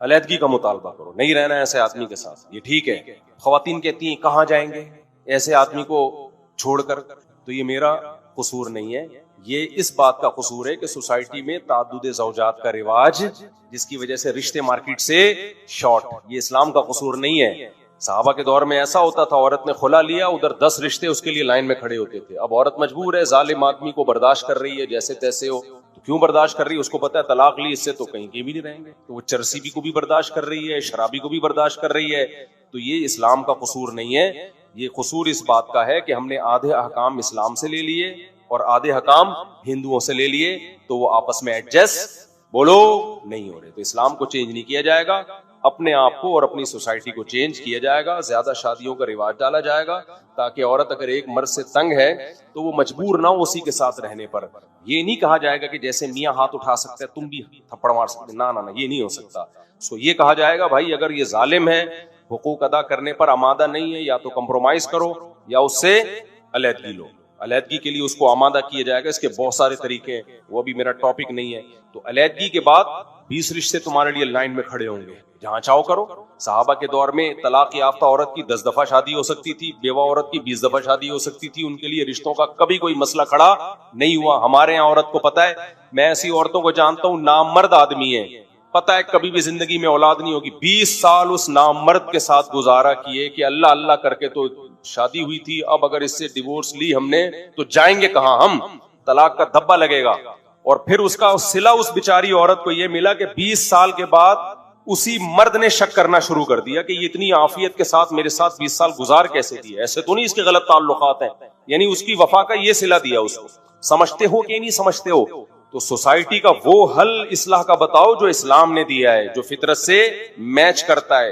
علیحدگی کا مطالبہ کرو, نہیں رہنا ایسے آدمی کے ساتھ. یہ ٹھیک ہے. خواتین کہتی ہیں کہاں جائیں گے ایسے آدمی کو چھوڑ کر, تو یہ میرا قصور نہیں ہے, یہ اس بات کا قصور ہے کہ سوسائٹی میں تعدد زوجات کا رواج, جس کی وجہ سے رشتے مارکیٹ سے شارٹ. یہ اسلام کا قصور نہیں ہے. صحابہ کے دور میں ایسا ہوتا تھا, عورت نے خلا لیا, ادھر 10 رشتے اس کے لیے لائن میں کھڑے ہوتے تھے. اب عورت مجبور ہے, ظالم آدمی کو برداشت کر رہی ہے جیسے تیسے ہو, تو کیوں برداشت کر رہی ہے؟ اس کو پتا ہے طلاق لی اس سے تو کہیں کے بھی نہیں رہیں گے, تو وہ چرسی کو بھی برداشت کر رہی ہے, شرابی کو بھی برداشت کر رہی ہے. تو یہ اسلام کا قصور نہیں ہے, یہ قصور اس بات کا ہے کہ ہم نے آدھے احکام اسلام سے لے لیے اور آدھے حکام ہندوؤں سے لے لیے تو وہ آپس میں ایڈجسٹ بولو نہیں ہو رہے. تو اسلام کو چینج نہیں کیا جائے گا, اپنے آپ کو اور اپنی سوسائٹی کو چینج کیا جائے گا. زیادہ شادیوں کا رواج ڈالا جائے گا تاکہ عورت اگر ایک مرد سے تنگ ہے تو وہ مجبور نہ ہو اسی کے ساتھ رہنے پر. یہ نہیں کہا جائے گا کہ جیسے میاں ہاتھ اٹھا سکتا ہے تم بھی تھپڑ مار سکتے, نہ یہ نہیں ہو سکتا. سو یہ کہا جائے گا بھائی اگر یہ ظالم ہے, حقوق ادا کرنے پر آمادہ نہیں ہے, یا تو کمپرومائز کرو یا اس سے علیحدگی لو. علیحدگی کے لیے اس کو آمادہ کیا جائے گا. اس کے بہت سارے طریقے ہیں, وہ بھی میرا ٹاپک نہیں ہے. تو علیحدگی کے بعد 20 رشتے تمہارے لیے لائن میں کھڑے ہوں گے, جہاں چاہو کرو. صحابہ کے دور میں طلاق یافتہ عورت کی 10 دفعہ شادی ہو سکتی تھی, بیوہ عورت کی 20 دفعہ شادی ہو سکتی تھی. ان کے لیے رشتوں کا کبھی کوئی مسئلہ کھڑا نہیں ہوا. ہمارے یہاں عورت کو پتا ہے, میں ایسی عورتوں کو جانتا ہوں نامرد آدمی ہے, پتا ہے کبھی بھی زندگی میں اولاد نہیں ہوگی, 20 سال اس نامرد کے ساتھ گزارا کیے کہ اللہ اللہ کر کے تو شادی ہوئی تھی, اب اگر اس سے ڈیورس لی ہم نے تو جائیں گے کہاں ہم, طلاق کا دھبا لگے گا. اور پھر اس کا صلہ اس بیچاری عورت کو یہ ملا کہ 20 سال کے بعد اسی مرد نے شک کرنا شروع کر دیا کہ یہ اتنی عافیت کے ساتھ میرے ساتھ 20 سال گزار کیسے دی, ایسے تو نہیں اس کے غلط تعلقات ہیں. یعنی اس کی وفا کا یہ صلہ دیا اس کو. سمجھتے ہو کہ نہیں سمجھتے ہو؟ تو سوسائٹی کا وہ حل اصلاح کا بتاؤ جو اسلام نے دیا ہے, جو فطرت سے میچ کرتا ہے.